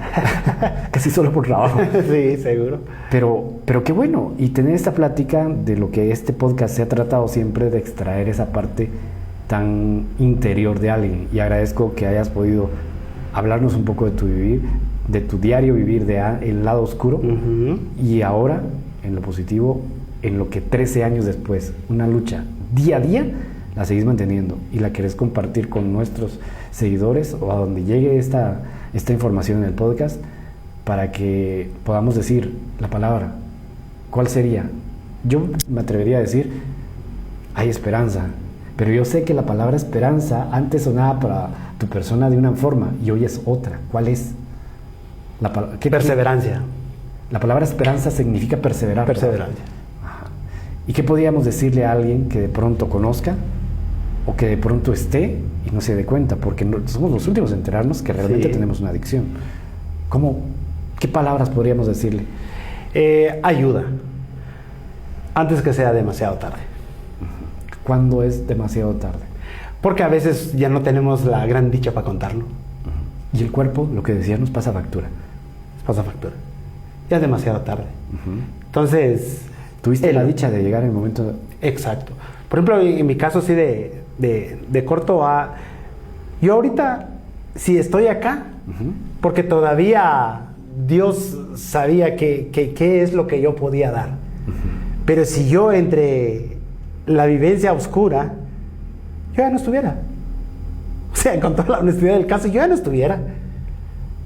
casi solo por trabajo. Sí, seguro. Pero qué bueno, y tener esta plática de lo que este podcast se ha tratado siempre, de extraer esa parte tan interior de alguien. Y agradezco que hayas podido hablarnos un poco de tu vivir, de tu diario vivir, el lado oscuro, y ahora, en lo positivo, en lo que 13 años después, una lucha día a día, la seguís manteniendo y la querés compartir con nuestros seguidores o a donde llegue esta información en el podcast, para que podamos decir la palabra. ¿Cuál sería? Yo me atrevería a decir, hay esperanza, pero yo sé que la palabra esperanza antes sonaba para tu persona de una forma y hoy es otra. ¿Cuál es? Perseverancia. La palabra esperanza significa perseverar. Perseverancia. Ajá. ¿Y qué podríamos decirle a alguien que de pronto conozca o que de pronto esté y no se dé cuenta? Porque somos los últimos en enterarnos que realmente tenemos una adicción. ¿Qué palabras podríamos decirle? Ayuda. Antes que sea demasiado tarde. ¿Cuándo es demasiado tarde? Porque a veces ya no tenemos la gran dicha para contarlo. Y el cuerpo, lo que decía, nos pasa factura. Pasa factura. Ya es demasiado tarde. Entonces... Tuviste la dicha de llegar en el momento... Exacto. Por ejemplo, en mi caso sí de corto a... Yo ahorita, si estoy acá, porque todavía Dios sabía qué es lo que yo podía dar. Pero si yo entre la vivencia oscura, yo ya no estuviera. O sea, con toda la honestidad del caso, yo ya no estuviera.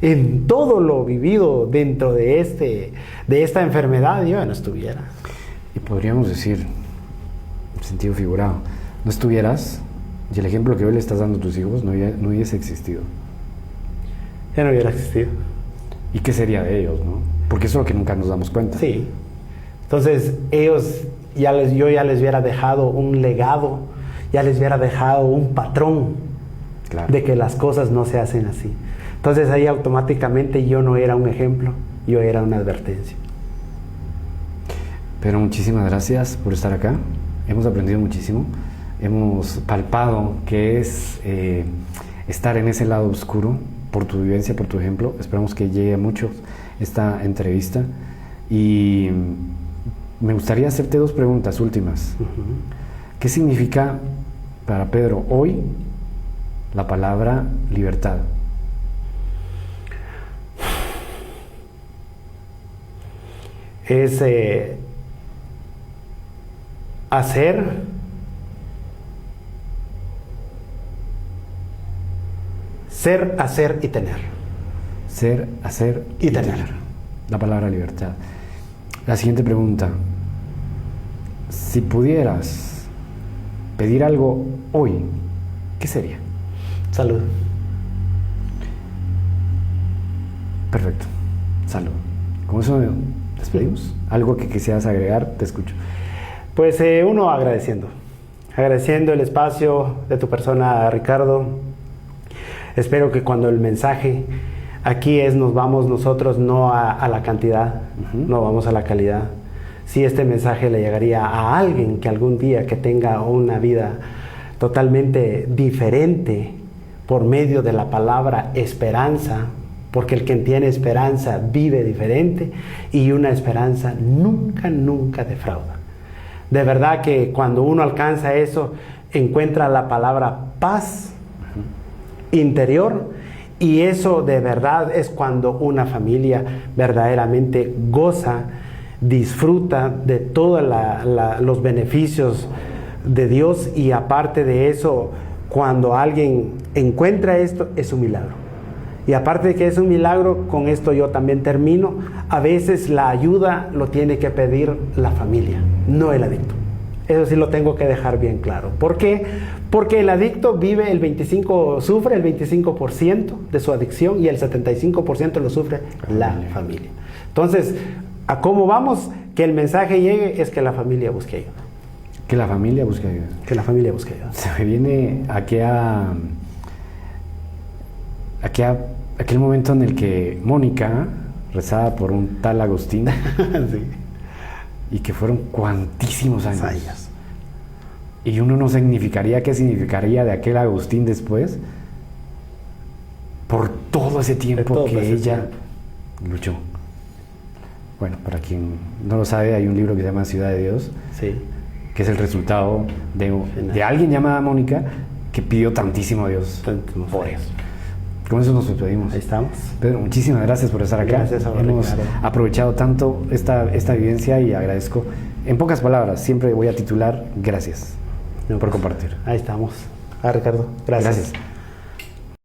En todo lo vivido dentro de esta enfermedad, yo ya no estuviera. Y podríamos decir, en sentido figurado, no estuvieras, y el ejemplo que hoy le estás dando a tus hijos no hubiese existido. Ya no hubiera existido. ¿Y qué sería de ellos, no? Porque eso es lo que nunca nos damos cuenta. Sí. Entonces, ellos, yo ya les hubiera dejado un legado, ya les hubiera dejado un patrón, claro, de que las cosas no se hacen así. Entonces, ahí automáticamente yo no era un ejemplo, yo era una advertencia. Pero muchísimas gracias por estar acá. Hemos aprendido muchísimo. Hemos palpado qué es estar en ese lado oscuro, por tu vivencia, por tu ejemplo. Esperamos que llegue a muchos esta entrevista. Y me gustaría hacerte dos preguntas últimas. ¿Qué significa para Pedro hoy la palabra libertad? Es ser, hacer y tener. Ser, hacer y tener. la palabra libertad. La siguiente pregunta. Si pudieras pedir algo hoy, ¿qué sería? Salud. Perfecto. Salud. Con eso despedimos. ¿Algo que quisieras agregar? Te escucho. Pues uno agradeciendo el espacio de tu persona, Ricardo. Espero que cuando el mensaje aquí nos vamos nosotros no a la cantidad, no vamos a la calidad. Si este mensaje le llegaría a alguien que algún día que tenga una vida totalmente diferente por medio de la palabra esperanza, porque el que tiene esperanza vive diferente y una esperanza nunca, nunca defrauda. De verdad que cuando uno alcanza eso, encuentra la palabra paz interior, y eso de verdad es cuando una familia verdaderamente goza, disfruta de todos los beneficios de Dios, y aparte de eso, cuando alguien encuentra esto, es un milagro. Y aparte de que es un milagro, con esto yo también termino, a veces la ayuda lo tiene que pedir la familia, no el adicto. Eso sí lo tengo que dejar bien claro. ¿Por qué? Porque el adicto sufre el 25% de su adicción y el 75% lo sufre la familia. Entonces, ¿a cómo vamos? Que el mensaje llegue es que la familia busque ayuda. Que la familia busque ayuda. Que la familia busque ayuda. Se me viene aquel momento en el que Mónica rezaba por un tal Agustín. Sí. Y que fueron cuantísimos años. Y uno no significaría qué significaría de aquel Agustín después por todo ese tiempo que ella luchó. Bueno, para quien no lo sabe, hay un libro que se llama Ciudad de Dios, sí, que es el resultado de alguien llamada Mónica que pidió tantísimo a Dios por eso. Con eso nos despedimos. Ahí estamos. Pedro, muchísimas gracias por estar acá. Gracias a vos, Hemos Ricardo. aprovechado tanto esta vivencia y agradezco. En pocas palabras, siempre voy a titular gracias por compartir. Ahí estamos. Ricardo, gracias. Gracias.